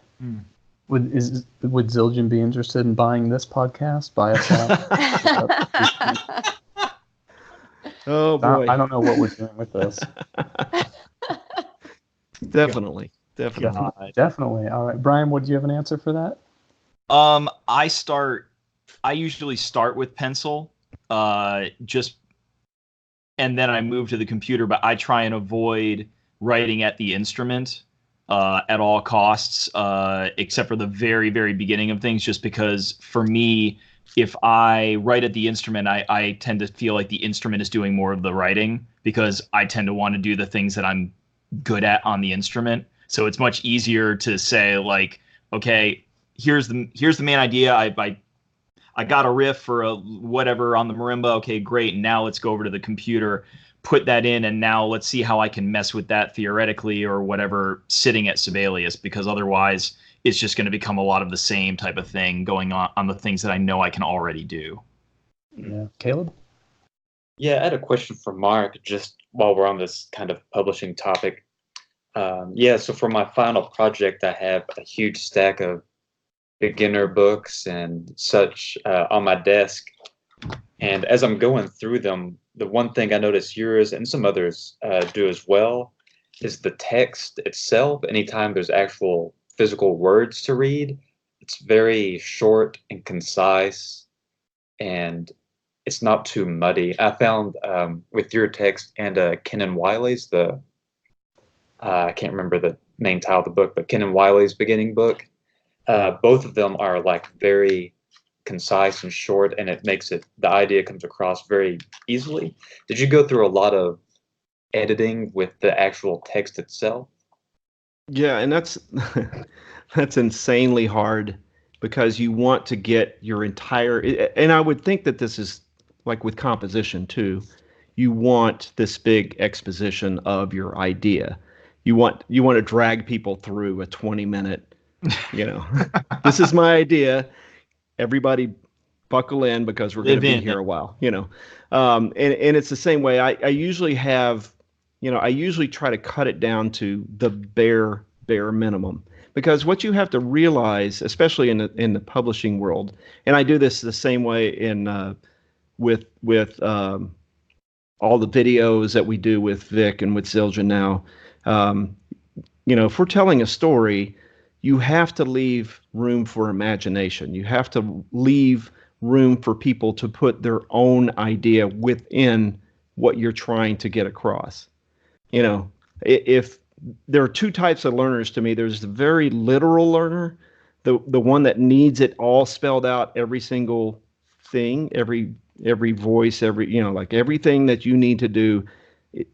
Speaker 2: Would Zildjian be interested in buying this podcast? Buy us out?
Speaker 5: Oh boy.
Speaker 2: I don't know what we're doing with this.
Speaker 5: Definitely.
Speaker 2: Definitely. All right, Brian, would you have an answer for that?
Speaker 3: I usually start with pencil, just, and then I move to the computer, but I try and avoid writing at the instrument at all costs, except for the very, very beginning of things, just because for me, if I write at the instrument, I tend to feel like the instrument is doing more of the writing, because I tend to want to do the things that I'm good at on the instrument. So it's much easier to say, like, okay, here's the main idea. I got a riff for a whatever on the marimba. Okay, great. Now let's go over to the computer, put that in, and now let's see how I can mess with that theoretically or whatever sitting at Sibelius, because otherwise it's just going to become a lot of the same type of thing going on the things that I know I can already do.
Speaker 2: Yeah. Caleb?
Speaker 4: Yeah, I had a question for Mark, just while we're on this kind of publishing topic. So for my final project, I have a huge stack of beginner books and such on my desk. And as I'm going through them, the one thing I notice yours and some others do as well is the text itself. Anytime there's actual physical words to read, it's very short and concise, and it's not too muddy. I found with your text and Ken Wiley's, I can't remember the main title of the book, but Ken Wiley's beginning book, both of them are like very concise and short, and the idea comes across very easily. Did you go through a lot of editing with the actual text itself?
Speaker 5: Yeah, and that's that's insanely hard because you want to get your entire, and I would think that this is like with composition too. You want this big exposition of your idea. You want to drag people through a 20-minute, this is my idea. Everybody buckle in because we're going to be here a while, and it's the same way. I usually have, I usually try to cut it down to the bare minimum, because what you have to realize, especially in the publishing world, and I do this the same way in with all the videos that we do with Vic and with Zildjian now. If we're telling a story, you have to leave room for imagination. You have to leave room for people to put their own idea within what you're trying to get across. If there are two types of learners to me, there's the very literal learner, the one that needs it all spelled out, every single thing, every voice, like everything that you need to do,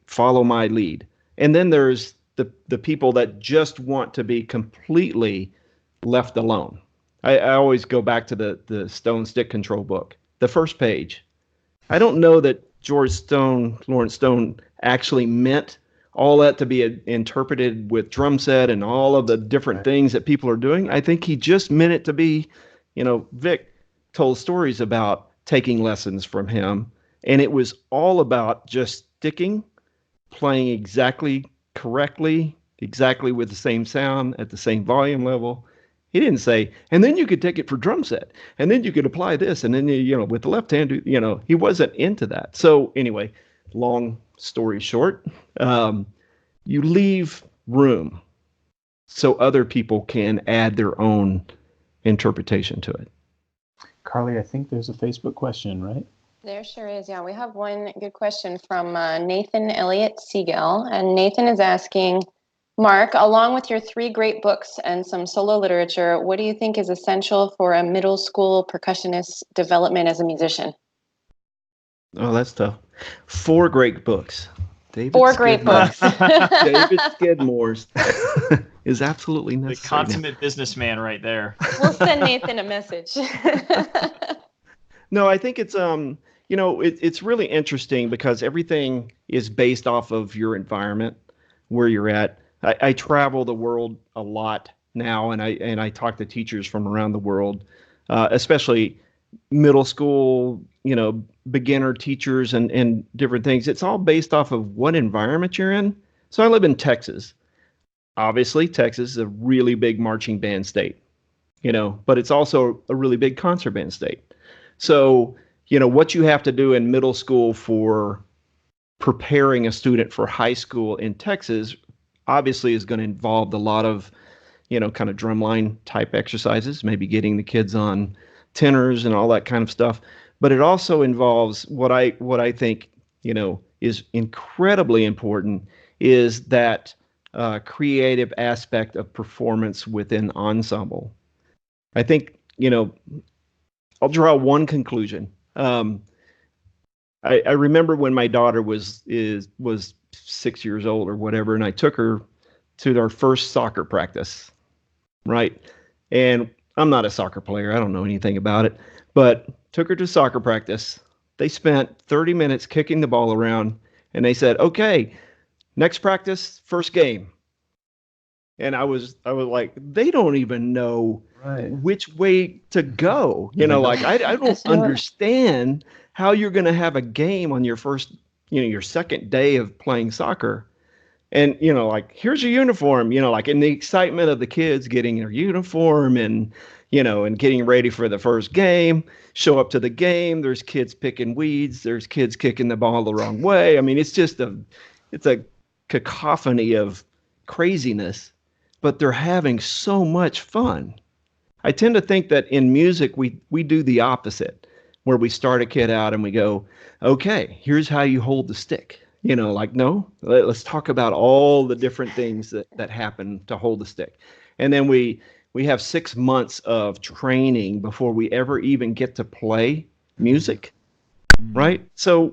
Speaker 5: follow my lead. And then there's the people that just want to be completely left alone. I always go back to the Stone Stick Control book, the first page. I don't know that Lawrence Stone actually meant all that to be interpreted with drum set and all of the different things that people are doing. I think he just meant it to be, Vic told stories about taking lessons from him, and it was all about just sticking, playing exactly correctly, exactly with the same sound at the same volume level. He didn't say, and then you could take it for drum set, and then you could apply this, and then with the left hand, he wasn't into that. So anyway, long story short, you leave room so other people can add their own interpretation to it.
Speaker 2: Carly, I think there's a Facebook question, right?
Speaker 1: There sure is. Yeah, we have one good question from Nathan Elliott Siegel. And Nathan is asking, Mark, along with your 3 great books and some solo literature, what do you think is essential for a middle school percussionist development as a musician?
Speaker 5: Oh, that's tough. 4 great books.
Speaker 1: Four great books.
Speaker 5: David Skidmore's is absolutely necessary.
Speaker 3: The consummate businessman right there.
Speaker 1: We'll send Nathan a message.
Speaker 5: No, I think it's it's really interesting because everything is based off of your environment, where you're at. I travel the world a lot now, and I talk to teachers from around the world, especially middle school, beginner teachers and different things. It's all based off of what environment you're in. So I live in Texas. Obviously, Texas is a really big marching band state, but it's also a really big concert band state. So, what you have to do in middle school for preparing a student for high school in Texas obviously is going to involve a lot of, kind of drumline type exercises, maybe getting the kids on tenors and all that kind of stuff. But it also involves what I think, is incredibly important is that creative aspect of performance within ensemble. I think, I'll draw one conclusion. I remember when my daughter was 6 years old or whatever, and I took her to our first soccer practice, right? And I'm not a soccer player. I don't know anything about it, but took her to soccer practice. They spent 30 minutes kicking the ball around, and they said, okay, next practice, first game. And I was like, they don't even know which way to go. I don't understand how you're going to have a game on your first, your second day of playing soccer. And, here's your uniform, in the excitement of the kids getting their uniform and, and getting ready for the first game, show up to the game. There's kids picking weeds. There's kids kicking the ball the wrong way. I mean, it's a cacophony of craziness, but they're having so much fun. I tend to think that in music, we do the opposite, where we start a kid out and we go, okay, here's how you hold the stick. No, let's talk about all the different things that happen to hold the stick. And then we we have 6 months of training before we ever even get to play music, right? So,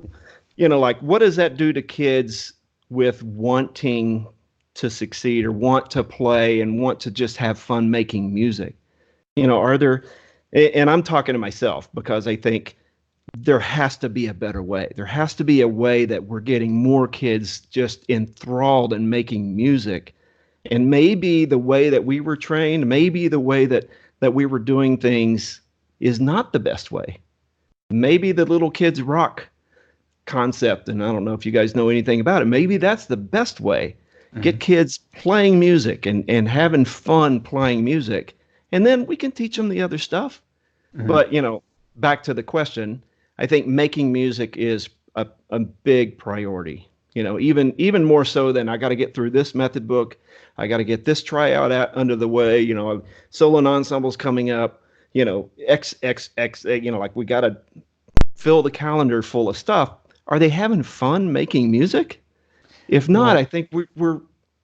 Speaker 5: like, what does that do to kids with wanting to succeed or want to play and want to just have fun making music? Are there, and I'm talking to myself because I think there has to be a better way. There has to be a way that we're getting more kids just enthralled in making music. And maybe the way that we were trained, maybe the way that we were doing things is not the best way. Maybe the little kids rock concept, and I don't know if you guys know anything about it, maybe that's the best way. Get kids playing music and having fun playing music. And then we can teach them the other stuff. But, back to the question, I think making music is a big priority. Even more so than I got to get through this method book. I got to get this tryout out under the way. Solo and ensembles coming up. XXX. Like we got to fill the calendar full of stuff. Are they having fun making music? If not, I think we're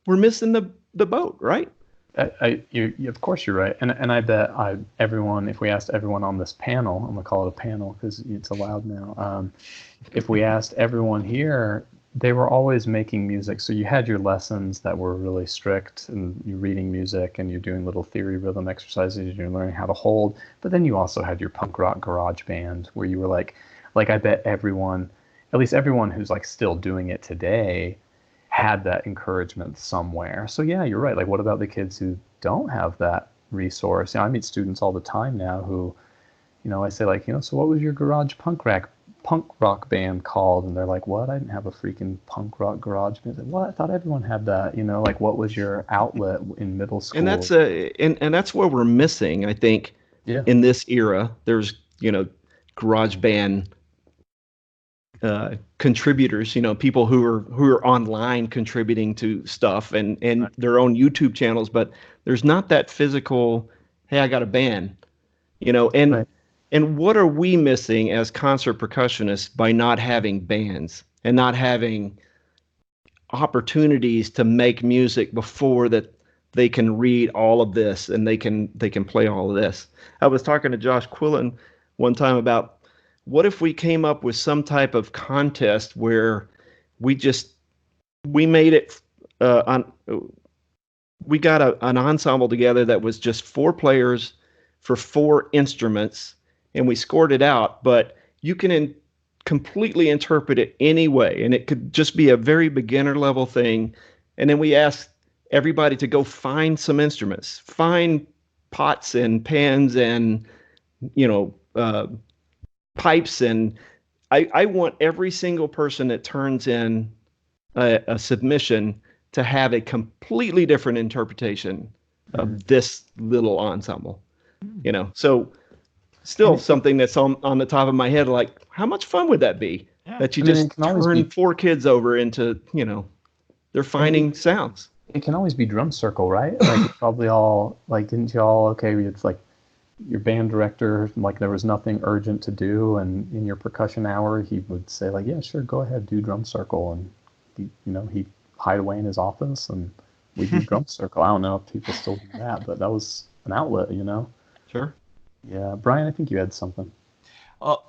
Speaker 5: missing the boat, right?
Speaker 2: Of course you're right, and I bet everyone, if we asked everyone on this panel, I'm gonna call it a panel because it's allowed now. If we asked everyone here, they were always making music. So you had your lessons that were really strict, and you're reading music, and you're doing little theory rhythm exercises, and you're learning how to hold. But then you also had your punk rock garage band, where you were like I bet everyone, at least everyone who's like still doing it today, had that encouragement somewhere. So yeah, you're right. Like, what about the kids who don't have that resource? I meet students all the time now who, I say like, so what was your garage punk rock band called? And they're like, what? I didn't have a freaking punk rock garage band. Like, what? I thought everyone had that. Like, what was your outlet in middle school?
Speaker 5: And that's and that's what we're missing, I think. Yeah. In this era, there's garage band contributors, people who are online contributing to stuff and right. Their own YouTube channels, but there's not that physical, hey, I got a band, and right. And what are we missing as concert percussionists by not having bands and not having opportunities to make music before that they can read all of this and they can play all of this? I was talking to Josh Quillen one time about, what if we came up with some type of contest where we made it we got an ensemble together that was just 4 players for 4 instruments, and we scored it out, but you can completely interpret it any way, and it could just be a very beginner level thing. And then we asked everybody to go find some instruments, find pots and pans and pipes, and I want every single person that turns in a submission to have a completely different interpretation of this little ensemble. So still something that's on the top of my head, like, how much fun would that be? Yeah. That you just turn 4 kids over into, they're finding sounds.
Speaker 2: It can always be drum circle, right? Like, probably all, like, didn't you all, it's like, your band director, like, there was nothing urgent to do, and in your percussion hour he would say like, yeah, sure, go ahead, do drum circle, and he'd hide away in his office and we do drum circle. I don't know if people still do that, but that was an outlet.
Speaker 5: Sure.
Speaker 2: Yeah. Brian, I think you had something.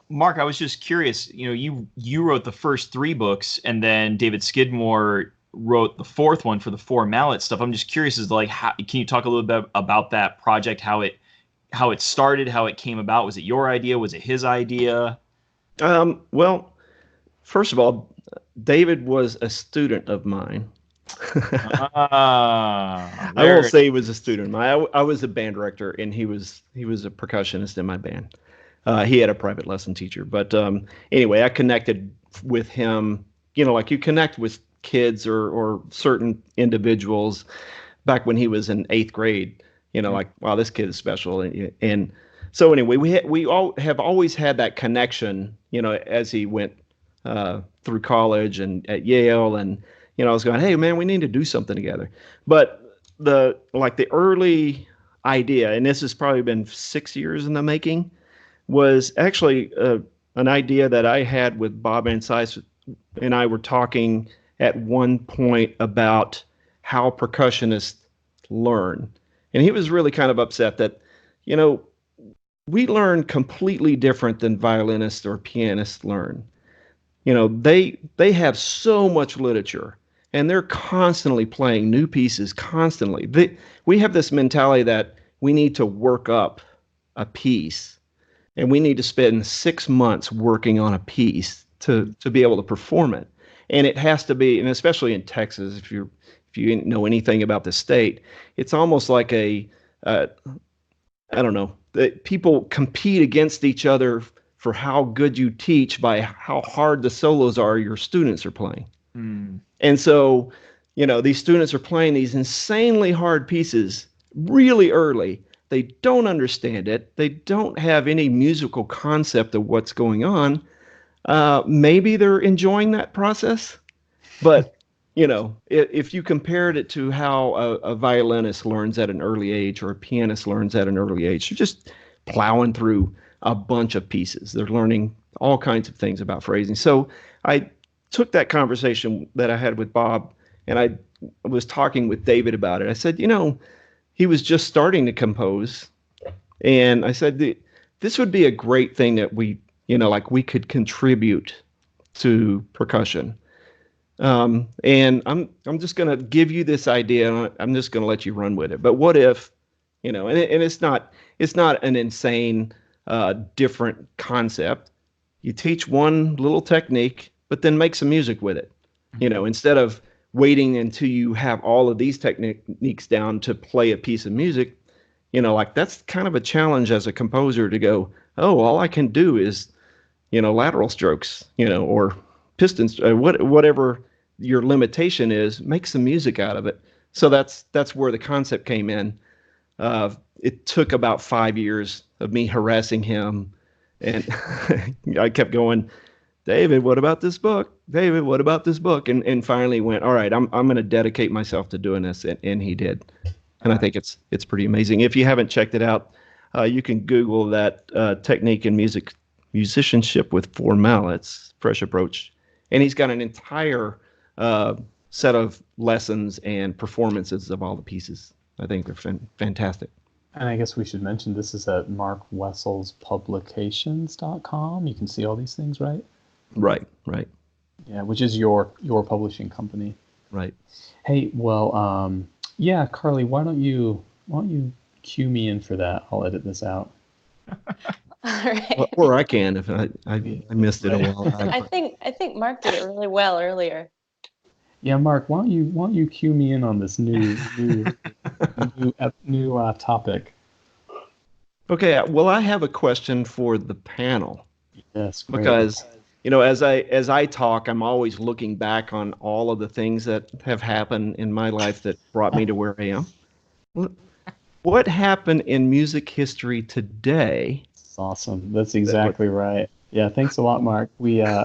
Speaker 3: Mark, I was just curious, you wrote the first 3 books, and then David Skidmore wrote the 4th one for the 4 Mallet stuff. I'm just curious as to, like, can you talk a little bit about that project, how it started, how it came about? Was it your idea? Was it his idea?
Speaker 5: Well, first of all, David was a student of mine. I won't say he was a student of mine. I was a band director, and he was a percussionist in my band. He had a private lesson teacher. But anyway, I connected with him, like you connect with kids or certain individuals back when he was in 8th grade. Like, wow, this kid is special. And so anyway, we all have always had that connection, as he went through college and at Yale. And, I was going, hey, man, we need to do something together. But the early idea, and this has probably been 6 years in the making, was actually an idea that I had with Bob Ansice, and I were talking at one point about how percussionists learn. And he was really kind of upset that, you know, we learn completely different than violinists or pianists learn. You know, they have so much literature and they're constantly playing new pieces constantly. We have this mentality that we need to work up a piece and we need to spend 6 months working on a piece to be able to perform it. And it has to be, and especially in Texas, if you know anything about the state, it's almost like I don't know, that people compete against each other for how good you teach by how hard the solos are your students are playing.
Speaker 3: Mm.
Speaker 5: And so, you know, these students are playing these insanely hard pieces really early. They don't understand it. They don't have any musical concept of what's going on. Maybe they're enjoying that process, but you know, if you compared it to how a violinist learns at an early age or a pianist learns at an early age, they're just plowing through a bunch of pieces. They're learning all kinds of things about phrasing. So I took that conversation that I had with Bob and I was talking with David about it. I said, you know, he was just starting to compose. And I said, this would be a great thing that we, you know, like we could contribute to percussion. And I'm just going to give you this idea. And I'm just going to let you run with it. But what if, you know, and it's not an insane, different concept. You teach one little technique, but then make some music with it. You know, instead of waiting until you have all of these techniques down to play a piece of music, you know, like that's kind of a challenge as a composer to go, oh, all I can do is, you know, lateral strokes, you know, or pistons, whatever your limitation is, make some music out of it. So that's where the concept came in. It took about 5 years of me harassing him, and I kept going, David, what about this book? David, what about this book? And finally went, all right, I'm going to dedicate myself to doing this, and he did. And I think it's pretty amazing. If you haven't checked it out, you can Google that technique in musicianship with four mallets, fresh approach, and he's got an entire set of lessons and performances of all the pieces. I think they're fantastic.
Speaker 2: And I guess we should mention this is at markwesselspublications.com. You can see all these things, right?
Speaker 5: Right.
Speaker 2: Yeah, which is your publishing company.
Speaker 5: Right.
Speaker 2: Hey, well, yeah, Carly, why don't you cue me in for that? I'll edit this out.
Speaker 1: All right.
Speaker 5: Or I can if I missed it a while back.
Speaker 1: I think Mark did it really well earlier.
Speaker 2: Yeah, Mark, why don't you cue me in on this new topic?
Speaker 5: Okay, well, I have a question for the panel.
Speaker 2: Yes, great.
Speaker 5: Because you know, as I talk, I'm always looking back on all of the things that have happened in my life that brought me to where I am. What happened in music history today?
Speaker 2: That's awesome. That's exactly right. Yeah, thanks a lot, Mark. We I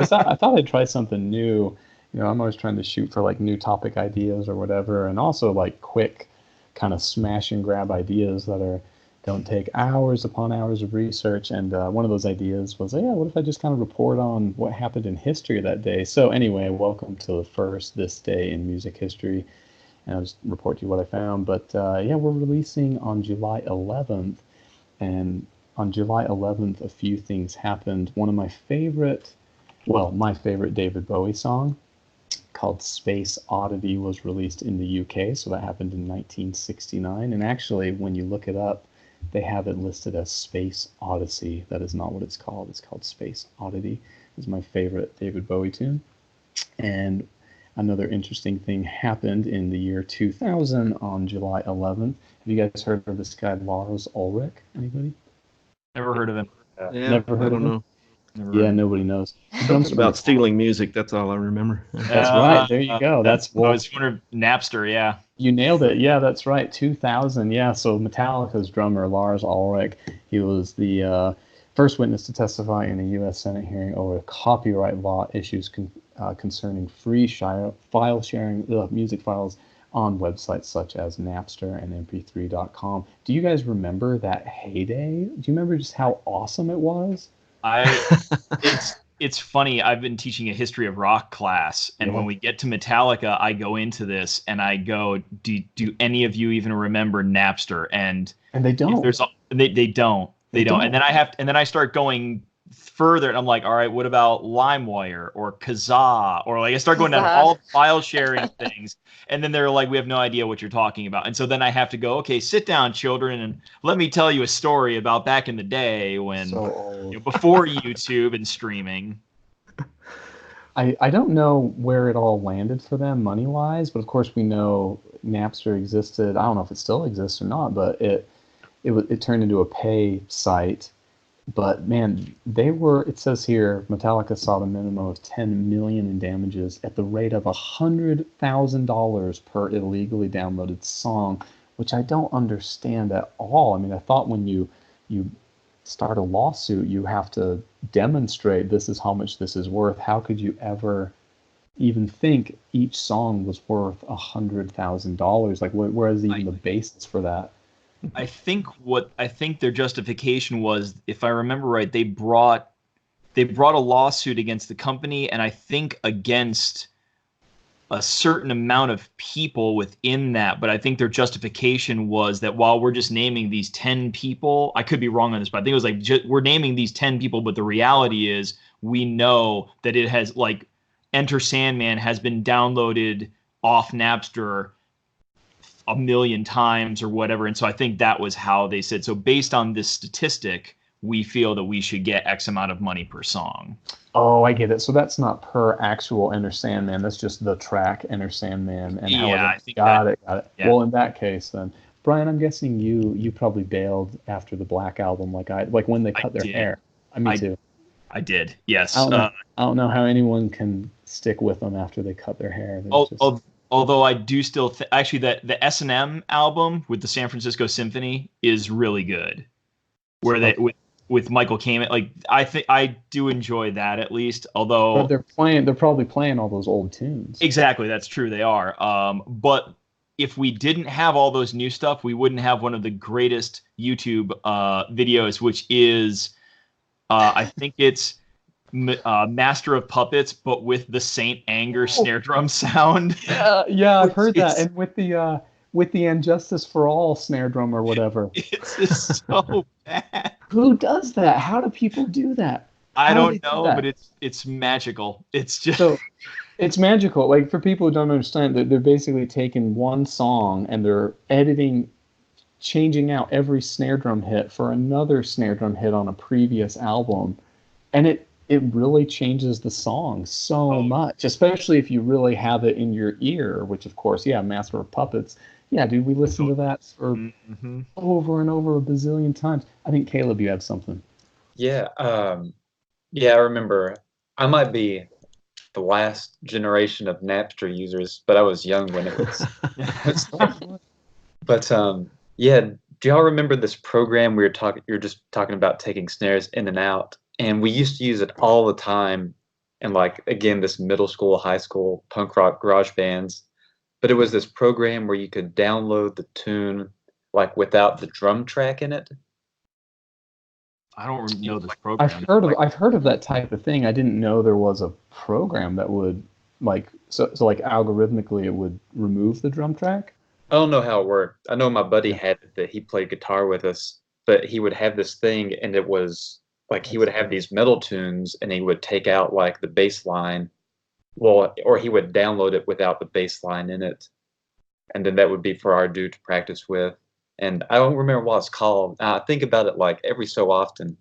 Speaker 2: thought I'd try something new. You know, I'm always trying to shoot for like new topic ideas or whatever, and also like quick kind of smash and grab ideas that don't take hours upon hours of research. And one of those ideas was, yeah, what if I just kind of report on what happened in history that day? So anyway, welcome to this day in music history, and I'll just report to you what I found. But yeah, we're releasing on July 11th, and on July 11th, a few things happened. One of my favorite David Bowie song, called Space Oddity, was released in the UK, so that happened in 1969. And actually, when you look it up, they have it listed as Space Odyssey. That is not what it's called. It's called Space Oddity. It's my favorite David Bowie tune. And another interesting thing happened in the year 2000 on July 11th. Have you guys heard of this guy, Lars Ulrich? Anybody?
Speaker 3: Never heard of him.
Speaker 5: Yeah,
Speaker 2: Never heard of him?
Speaker 5: know.
Speaker 2: Yeah, nobody knows.
Speaker 5: Something about stealing music. That's all I remember.
Speaker 2: That's right. There you go.
Speaker 3: I was wondering, Napster. Yeah.
Speaker 2: You nailed it. Yeah, that's right. 2000. Yeah. So Metallica's drummer Lars Ulrich, he was the first witness to testify in a U.S. Senate hearing over copyright law issues concerning free file sharing music files on websites such as Napster and MP3.com. Do you guys remember that heyday? Do you remember just how awesome it was?
Speaker 3: it's funny. I've been teaching a history of rock class, and when we get to Metallica, I go into this and I go, "Do any of you even remember Napster?" And
Speaker 2: they don't.
Speaker 3: They don't. They don't. And then I start going further, and I'm like, all right, what about LimeWire or Kazaa? Or like I start going down all file sharing things, and then they're like, we have no idea what you're talking about. And so then I have to go, okay, sit down, children, and let me tell you a story about back in the day when before YouTube and streaming.
Speaker 2: I don't know where it all landed for them money-wise, but of course we know Napster existed. I don't know if it still exists or not, but it turned into a pay site. But man, it says here, Metallica saw the minimum of 10 million in damages at the rate of $100,000 per illegally downloaded song, which I don't understand at all. I mean, I thought when you start a lawsuit, you have to demonstrate this is how much this is worth. How could you ever even think each song was worth $100,000? Like, where is even the basis for that?
Speaker 3: I think their justification was, if I remember right, they brought a lawsuit against the company, and I think against a certain amount of people within that. But I think their justification was that while we're just naming these 10 people, I could be wrong on this, but I think it was like we're naming these 10 people, but the reality is we know that it has, like, Enter Sandman has been downloaded off Napster 1 million times or whatever. And so I think that was how they said, so based on this statistic, we feel that we should get X amount of money per song.
Speaker 2: Oh, I get it. So that's not per actual Enter Sandman. That's just the track Enter Sandman. And
Speaker 3: I think
Speaker 2: got it.
Speaker 3: Yeah.
Speaker 2: Well, in that case, then, Brian, I'm guessing you probably bailed after the Black Album, like when they cut their hair. Me too.
Speaker 3: I did. Yes.
Speaker 2: I don't know how anyone can stick with them after they cut their hair.
Speaker 3: Although I do still actually that the S&M album with the San Francisco Symphony is really good. Where they with Michael Kamen, like I do enjoy that at least. Although
Speaker 2: they're probably playing all those old tunes.
Speaker 3: Exactly, that's true. They are. But if we didn't have all those new stuff, we wouldn't have one of the greatest YouTube videos, which is I think it's Master of Puppets, but with the Saint Anger snare drum sound.
Speaker 2: Yeah, I've heard that. And with the Injustice for All snare drum or whatever.
Speaker 3: It's just so bad.
Speaker 2: Who does that? How do people do that?
Speaker 3: I don't know, but it's magical. It's just
Speaker 2: it's magical. Like, for people who don't understand, they're basically taking one song and they're changing out every snare drum hit for another snare drum hit on a previous album, and it really changes the song so much, especially if you really have it in your ear, which, of course, Master of Puppets. Yeah, dude, we listened to that for over and over a bazillion times. I think, Caleb, you had something.
Speaker 4: Yeah, I remember. I might be the last generation of Napster users, but I was young when it was. But do y'all remember this program we were just talking about taking snares in and out? And we used to use it all the time in, like, again, this middle school, high school punk rock garage bands. But it was this program where you could download the tune, like, without the drum track in it.
Speaker 3: I don't know this program.
Speaker 2: I've heard of that type of thing. I didn't know there was a program that would, like, so like algorithmically it would remove the drum track.
Speaker 4: I don't know how it worked. I know my buddy had it, that he played guitar with us, but he would have this thing, and it was like he would have these metal tunes, and he would take out, like, the bass line, or he would download it without the bass line in it, and then that would be for our dude to practice with. And I don't remember what it's called. I think about it, like, every so often,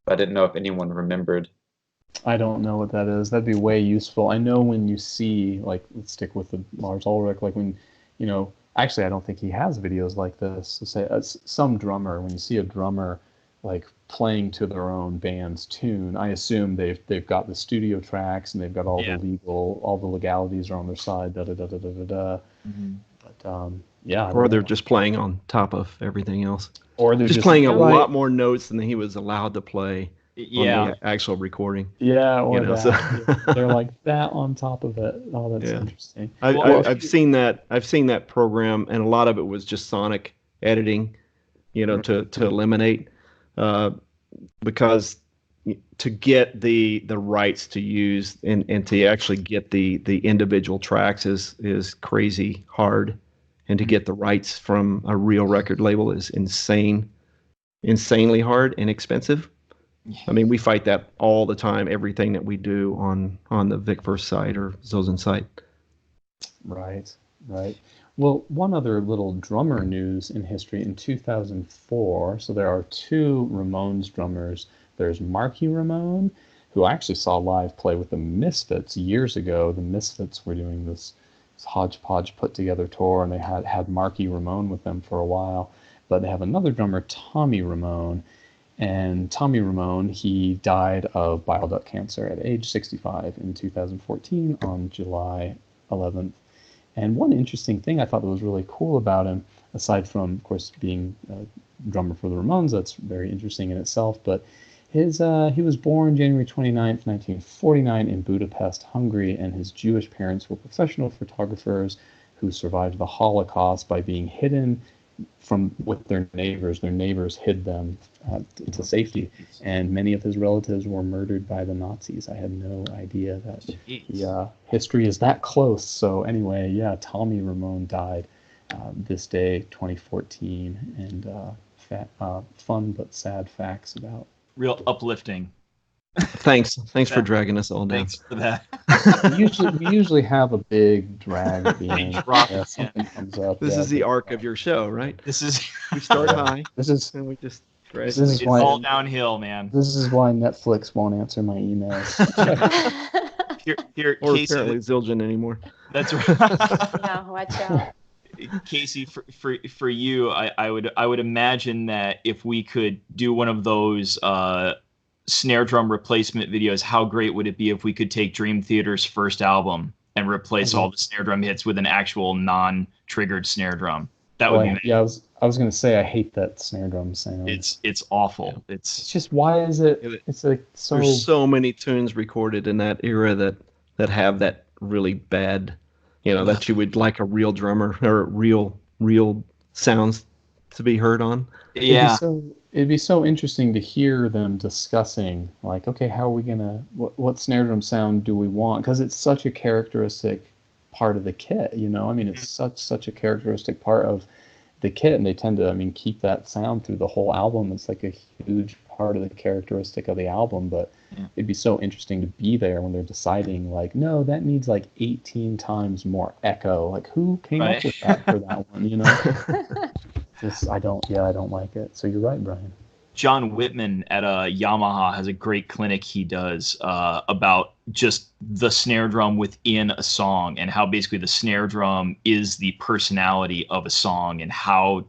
Speaker 4: but I didn't know if anyone remembered.
Speaker 2: I don't know what that is. That'd be way useful. I know when you see, like, let's stick with the Lars Ulrich, like when, actually, I don't think he has videos like this. Say some drummer, when you see a drummer, like, playing to their own band's tune, I assume they've got the studio tracks and they've got all the legalities are on their side. Da da da da da da da. Mm-hmm. But
Speaker 5: or they're just playing on top of everything else,
Speaker 2: or they're just
Speaker 5: playing a lot more notes than he was allowed to play. On the actual recording.
Speaker 2: Yeah, or that. They're like that on top of it. Oh, that's interesting.
Speaker 5: I've seen that. I've seen that program, and a lot of it was just sonic editing, to eliminate, because to get the rights to use and to actually get the individual tracks is crazy hard, and to get the rights from a real record label is insanely hard and expensive. I mean, we fight that all the time, everything that we do on the Vic First site or Zozen site.
Speaker 2: Right, right. Well, one other little drummer news in history in 2004. So there are two Ramones drummers. There's Marky Ramone, who I actually saw live play with the Misfits years ago. The Misfits were doing this hodgepodge put together tour, and they had Marky Ramone with them for a while. But they have another drummer, Tommy Ramone. And Tommy Ramone, he died of bile duct cancer at age 65 in 2014 on July 11th. And one interesting thing I thought that was really cool about him, aside from, of course, being a drummer for the Ramones, that's very interesting in itself, but he was born January 29th, 1949 in Budapest, Hungary, and his Jewish parents were professional photographers who survived the Holocaust by being hidden with their neighbors. Their neighbors hid them to safety, and many of his relatives were murdered by the Nazis. I had no idea that the history is that close. So anyway, yeah, Tommy Ramone died this day, 2014, and fun but sad facts about.
Speaker 3: Real uplifting.
Speaker 5: Thanks for dragging us all down.
Speaker 3: Thanks for that.
Speaker 2: we usually have a big drag at the end.
Speaker 3: Yeah,
Speaker 2: something comes up.
Speaker 5: This is the arc of your show, right?
Speaker 3: This is
Speaker 5: We start high.
Speaker 2: This is
Speaker 5: and we just
Speaker 3: it's all downhill, man.
Speaker 2: This is why Netflix won't answer my emails.
Speaker 3: Here,
Speaker 5: or
Speaker 3: Casey,
Speaker 5: apparently Zildjian anymore.
Speaker 3: That's right.
Speaker 1: Yeah, watch out.
Speaker 3: Casey, for you, I would imagine that if we could do one of those snare drum replacement videos, how great would it be if we could take Dream Theater's first album and replace all the snare drum hits with an actual non-triggered snare drum? That would be amazing.
Speaker 2: Yeah, I was gonna say I hate that snare drum sound.
Speaker 3: It's awful.
Speaker 5: Yeah.
Speaker 3: It's
Speaker 2: just, why is it? It's like so.
Speaker 5: There's so many tunes recorded in that era that have that really bad, that you would like a real drummer or real sounds to be heard on.
Speaker 3: Yeah.
Speaker 2: It'd be so interesting to hear them discussing, like, okay, how are we gonna, what snare drum sound do we want? Because it's such a characteristic part of the kit, I mean, it's such a characteristic part of the kit, and they tend to, keep that sound through the whole album. It's like a huge part of the characteristic of the album, but it'd be so interesting to be there when they're deciding, like, no, that needs like 18 times more echo. Like, who came up with that for that one, I don't like it. So you're right, Brian.
Speaker 3: John Whitman at Yamaha has a great clinic he does about just the snare drum within a song, and how basically the snare drum is the personality of a song, and how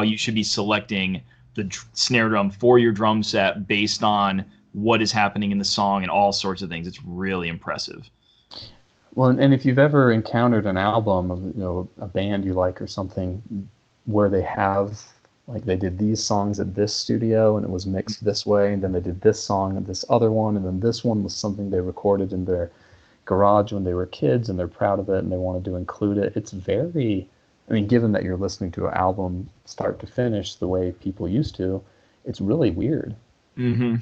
Speaker 3: you should be selecting the snare drum for your drum set based on what is happening in the song and all sorts of things. It's really impressive.
Speaker 2: Well, and if you've ever encountered an album of a band you like or something where they have, like, they did these songs at this studio and it was mixed this way, and then they did this song at this other one, and then this one was something they recorded in their garage when they were kids, and they're proud of it and they wanted to include it. It's very, given that you're listening to an album start to finish the way people used to, it's really weird.
Speaker 3: Mm-hmm.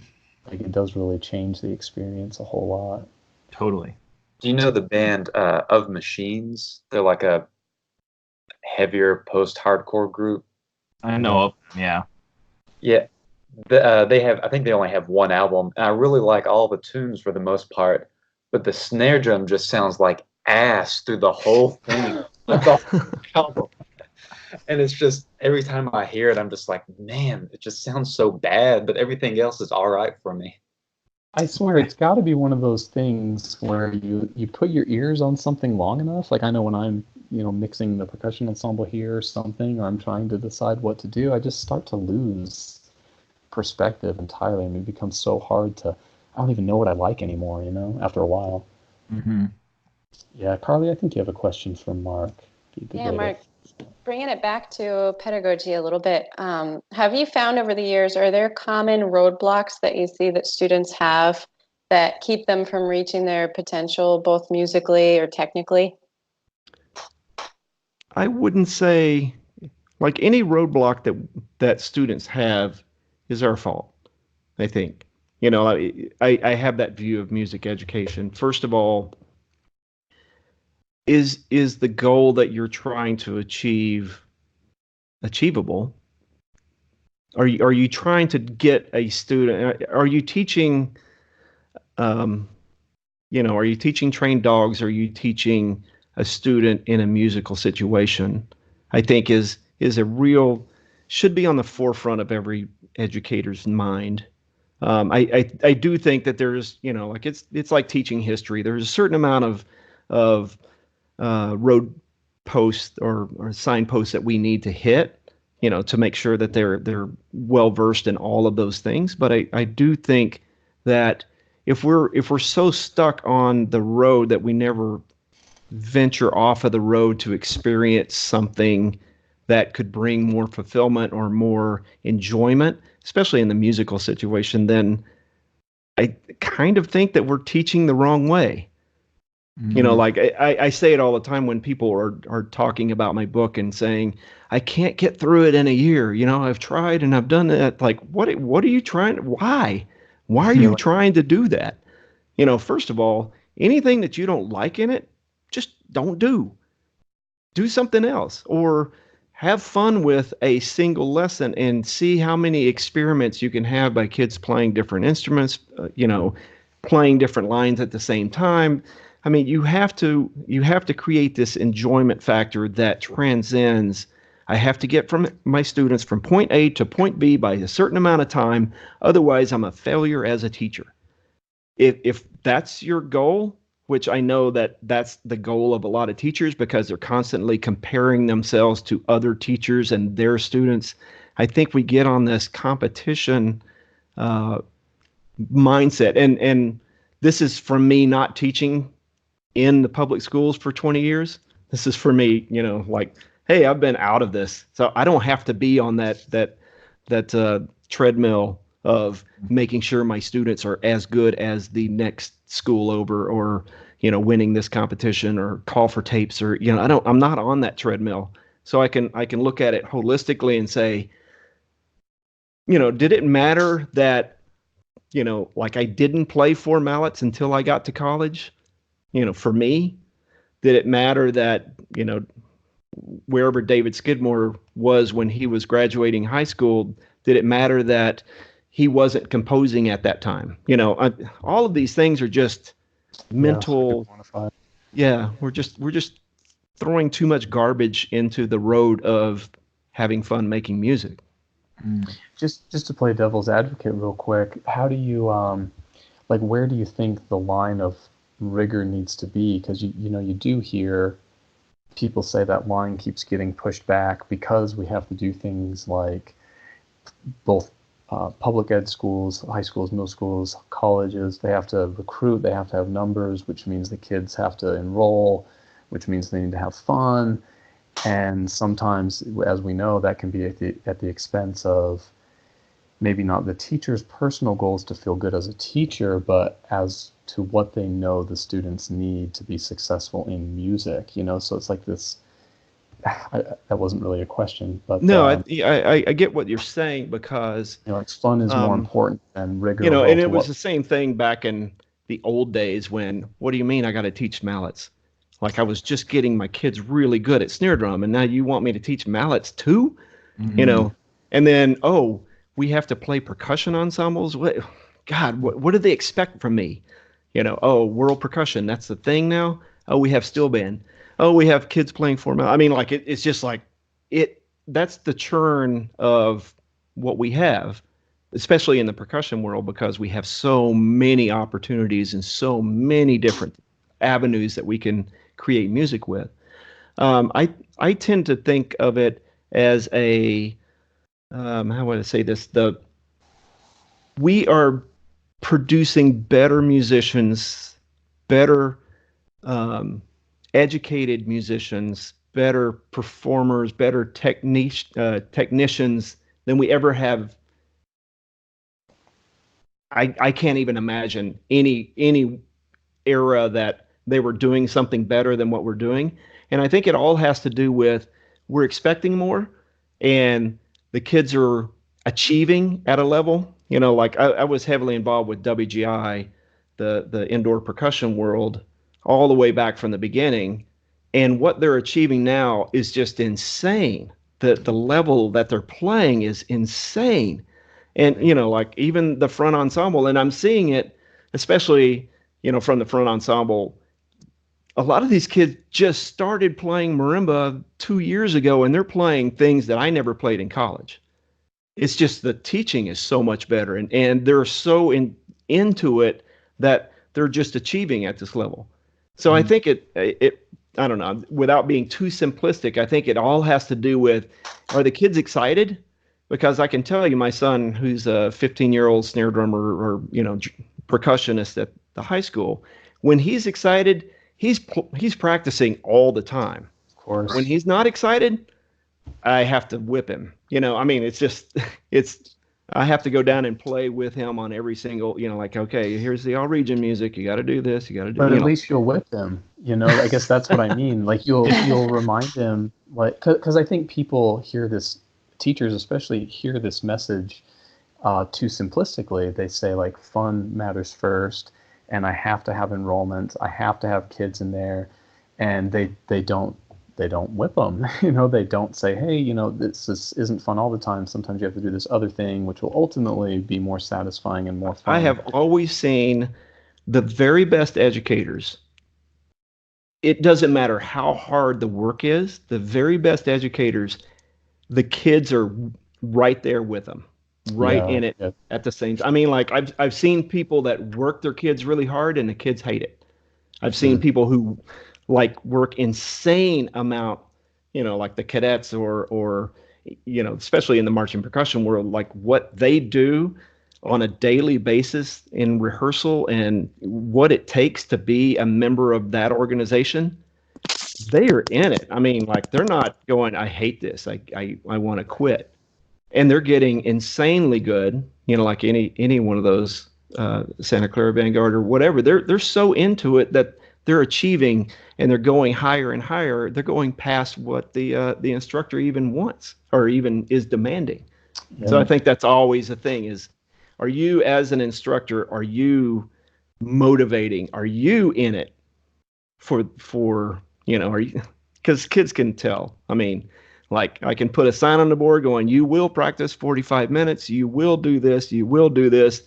Speaker 2: Like, it does really change the experience a whole lot.
Speaker 3: Totally.
Speaker 4: Do you know the band Of Machines? They're like a heavier post-hardcore group.
Speaker 3: I know of them, yeah.
Speaker 4: Yeah. I think they only have one album, and I really like all the tunes for the most part, but the snare drum just sounds like ass through the whole thing. Like the whole album. And it's just, every time I hear it, I'm just like, man, it just sounds so bad, but everything else is all right for me.
Speaker 2: I swear it's got to be one of those things where you put your ears on something long enough. Like, I know when I'm mixing the percussion ensemble here or something, or I'm trying to decide what to do, I just start to lose perspective entirely, and it becomes so hard I don't even know what I like anymore, after a while.
Speaker 3: Mm-hmm.
Speaker 2: Yeah, Carly, I think you have a question for Mark.
Speaker 1: Yeah, Mark, bringing it back to pedagogy a little bit, have you found over the years, are there common roadblocks that you see that students have that keep them from reaching their potential, both musically or technically?
Speaker 5: I wouldn't say, like, any roadblock that students have is our fault, I think. You know, I have that view of music education. First of all, is the goal that you're trying to achieve achievable? Are you trying to get a student? Are you teaching? Are you teaching trained dogs? Or are you teaching a student in a musical situation? I think is a real should be on the forefront of every educator's mind. I do think that there's, like it's like teaching history. There's a certain amount of road posts or signposts that we need to hit, to make sure that they're well versed in all of those things. But I do think that if we're so stuck on the road that we never venture off of the road to experience something that could bring more fulfillment or more enjoyment, especially in the musical situation, then I kind of think that we're teaching the wrong way. Like I say it all the time when people are talking about my book and saying, I can't get through it in a year. I've tried and I've done that. Like, what are you trying? Why are you trying to do that? First of all, anything that you don't like in it, just don't do. Do something else, or have fun with a single lesson and see how many experiments you can have by kids playing different instruments, playing different lines at the same time. I mean, you have to create this enjoyment factor that transcends. I have to get from my students from point A to point B by a certain amount of time. Otherwise, I'm a failure as a teacher. If that's your goal, which I know that's the goal of a lot of teachers because they're constantly comparing themselves to other teachers and their students, I think we get on this competition mindset. And this is from me not teaching in the public schools for 20 years. This is for me, like, hey, I've been out of this, so I don't have to be on that treadmill of making sure my students are as good as the next school over, or winning this competition, or call for tapes, or I'm not on that treadmill. So I can look at it holistically and say, did it matter that like I didn't play four mallets until I got to college? For me, did it matter that wherever David Skidmore was when he was graduating high school, did it matter that he wasn't composing at that time? All of these things are just mental. Yeah, we're just throwing too much garbage into the road of having fun making music.
Speaker 2: Just to play devil's advocate real quick, how do you where do you think the line of rigor needs to be? Because you do hear people say that line keeps getting pushed back because we have to do things like both public ed schools, high schools, middle schools, colleges, they have to recruit, they have to have numbers, which means the kids have to enroll, which means they need to have fun. And sometimes, as we know, that can be at the expense of maybe not the teacher's personal goals to feel good as a teacher, but as to what they know the students need to be successful in music. So it's like this. That wasn't really a question, but
Speaker 5: no, I get what you're saying, because
Speaker 2: fun is more important than rigor.
Speaker 5: And it was the same thing back in the old days when, what do you mean I got to teach mallets? Like, I was just getting my kids really good at snare drum, and now you want me to teach mallets too?
Speaker 3: Mm-hmm.
Speaker 5: And then, we have to play percussion ensembles. What do they expect from me? World percussion, that's the thing now. We have steel band. We have kids playing formal. I mean, like it's just like that's the churn of what we have, especially in the percussion world, because we have so many opportunities and so many different avenues that we can create music with. I tend to think of it as a how would I say this? We are producing better musicians, better educated musicians, better performers, better technicians than we ever have. I can't even imagine any era that they were doing something better than what we're doing. And I think it all has to do with we're expecting more, and the kids are achieving at a level. like I was heavily involved with WGI, the indoor percussion world, all the way back from the beginning. And what they're achieving now is just insane. The level that they're playing is insane. And, like even the front ensemble, and I'm seeing it, especially, from the front ensemble, a lot of these kids just started playing marimba 2 years ago, and they're playing things that I never played in college. It's just the teaching is so much better, and they're so into it that they're just achieving at this level. So I think it I don't know, without being too simplistic, I think it all has to do with, are the kids excited? Because I can tell you, my son, who's a 15-year-old snare drummer or percussionist at the high school, when he's excited, he's practicing all the time.
Speaker 2: Of course.
Speaker 5: When he's not excited, I have to whip him. It's just I have to go down and play with him on every single, like, okay, here's the all region music. You got to do this. You got to do.
Speaker 2: But at least you'll whip him. I guess that's what I mean. Like you'll remind him, like, because I think people hear this, teachers especially hear this message too simplistically. They say like fun matters first, and I have to have enrollment. I have to have kids in there, and they don't whip them. They don't say, hey, this isn't fun all the time. Sometimes you have to do this other thing, which will ultimately be more satisfying and more fun.
Speaker 5: I have always seen the very best educators. It doesn't matter how hard the work is. The very best educators, the kids are right there with them, in it at the same time. Like I've seen people that work their kids really hard and the kids hate it. I've seen people who like work insane amount, like the cadets or especially in the marching percussion world, like what they do on a daily basis in rehearsal and what it takes to be a member of that organization. They are in it. Like they're not going, I hate this. I want to quit. And they're getting insanely good, like any one of those Santa Clara Vanguard or whatever. They're so into it that they're achieving, and they're going higher and higher. They're going past what the instructor even wants or even is demanding. Yeah. So I think that's always a thing is, are you as an instructor, are you motivating? Are you in it for are you, because kids can tell. Like I can put a sign on the board going, you will practice 45 minutes. You will do this. You will do this.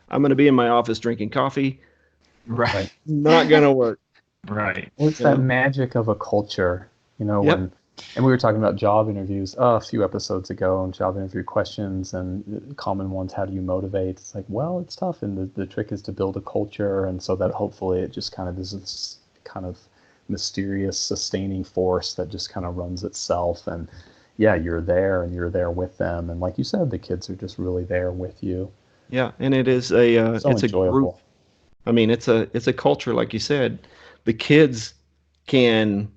Speaker 5: I'm going to be in my office drinking coffee.
Speaker 3: Right.
Speaker 5: Not going to work.
Speaker 3: Right.
Speaker 2: Well, it's that magic of a culture,
Speaker 5: Yep.
Speaker 2: And we were talking about job interviews a few episodes ago, and job interview questions and common ones. How do you motivate? It's like, well, it's tough. And the trick is to build a culture. And so that hopefully it just kind of is this kind of mysterious sustaining force that just kind of runs itself. And yeah, you're there and you're there with them. And like you said, the kids are just really there with you.
Speaker 5: Yeah. And it is it's
Speaker 2: enjoyable.
Speaker 5: A group. It's a culture, like you said. The kids can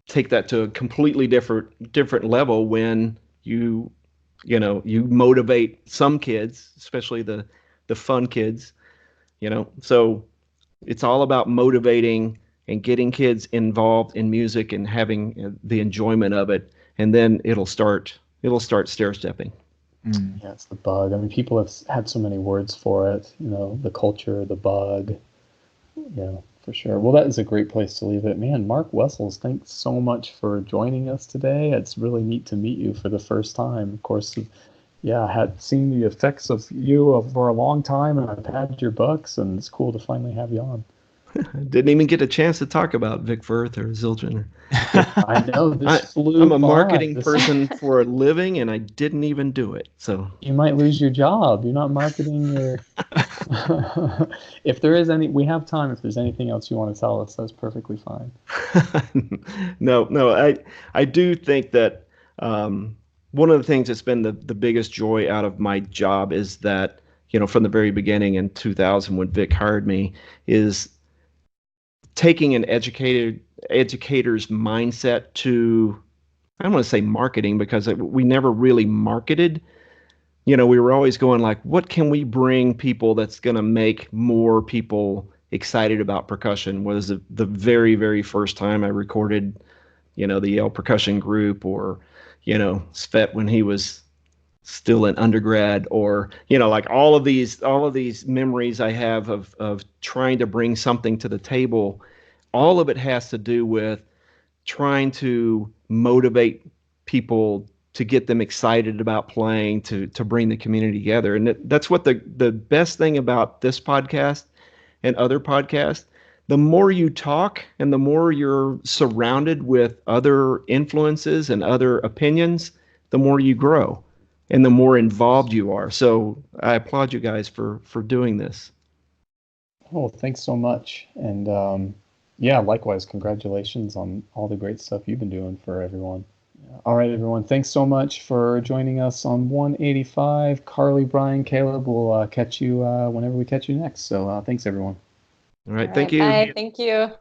Speaker 5: take that to a completely different level when you motivate some kids, especially the fun kids, so it's all about motivating and getting kids involved in music and having the enjoyment of it. And then it'll start stair stepping.
Speaker 2: Yeah, it's the bug. People have had so many words for it, the culture, the bug, for sure. Well, that is a great place to leave it. Man, Mark Wessels, thanks so much for joining us today. It's really neat to meet you for the first time. Of course, I had seen the effects of you for a long time, and I've had your books, and it's cool to finally have you on.
Speaker 5: Didn't even get a chance to talk about Vic Firth or Zildjian.
Speaker 2: I know,
Speaker 5: I'm a marketing person for a living, and I didn't even do it. So
Speaker 2: you might lose your job. You're not marketing your... If there is we have time. If there's anything else you want to tell us, that's perfectly fine.
Speaker 5: No, I do think that one of the things that's been the biggest joy out of my job is that, from the very beginning in 2000 when Vic hired me, is taking an educator's mindset to, I don't want to say marketing, because we never really marketed. We were always going like, what can we bring people that's going to make more people excited about percussion? Was the very, very first time I recorded, the Yale Percussion Group, or, Svet when he was still an undergrad, or like all of these memories I have of trying to bring something to the table. All of it has to do with trying to motivate people, to get them excited about playing, to bring the community together. And that's what the best thing about this podcast and other podcasts. The more you talk and the more you're surrounded with other influences and other opinions, the more you grow and the more involved you are. So I applaud you guys for doing this.
Speaker 2: Oh, thanks so much. And yeah, likewise, congratulations on all the great stuff you've been doing for everyone. All right, everyone. Thanks so much for joining us on 185. Carly, Brian, Caleb, we'll catch you whenever we catch you next. So thanks, everyone.
Speaker 5: All right.
Speaker 1: All
Speaker 5: Thank
Speaker 1: right,
Speaker 5: you.
Speaker 1: bye. Thank you.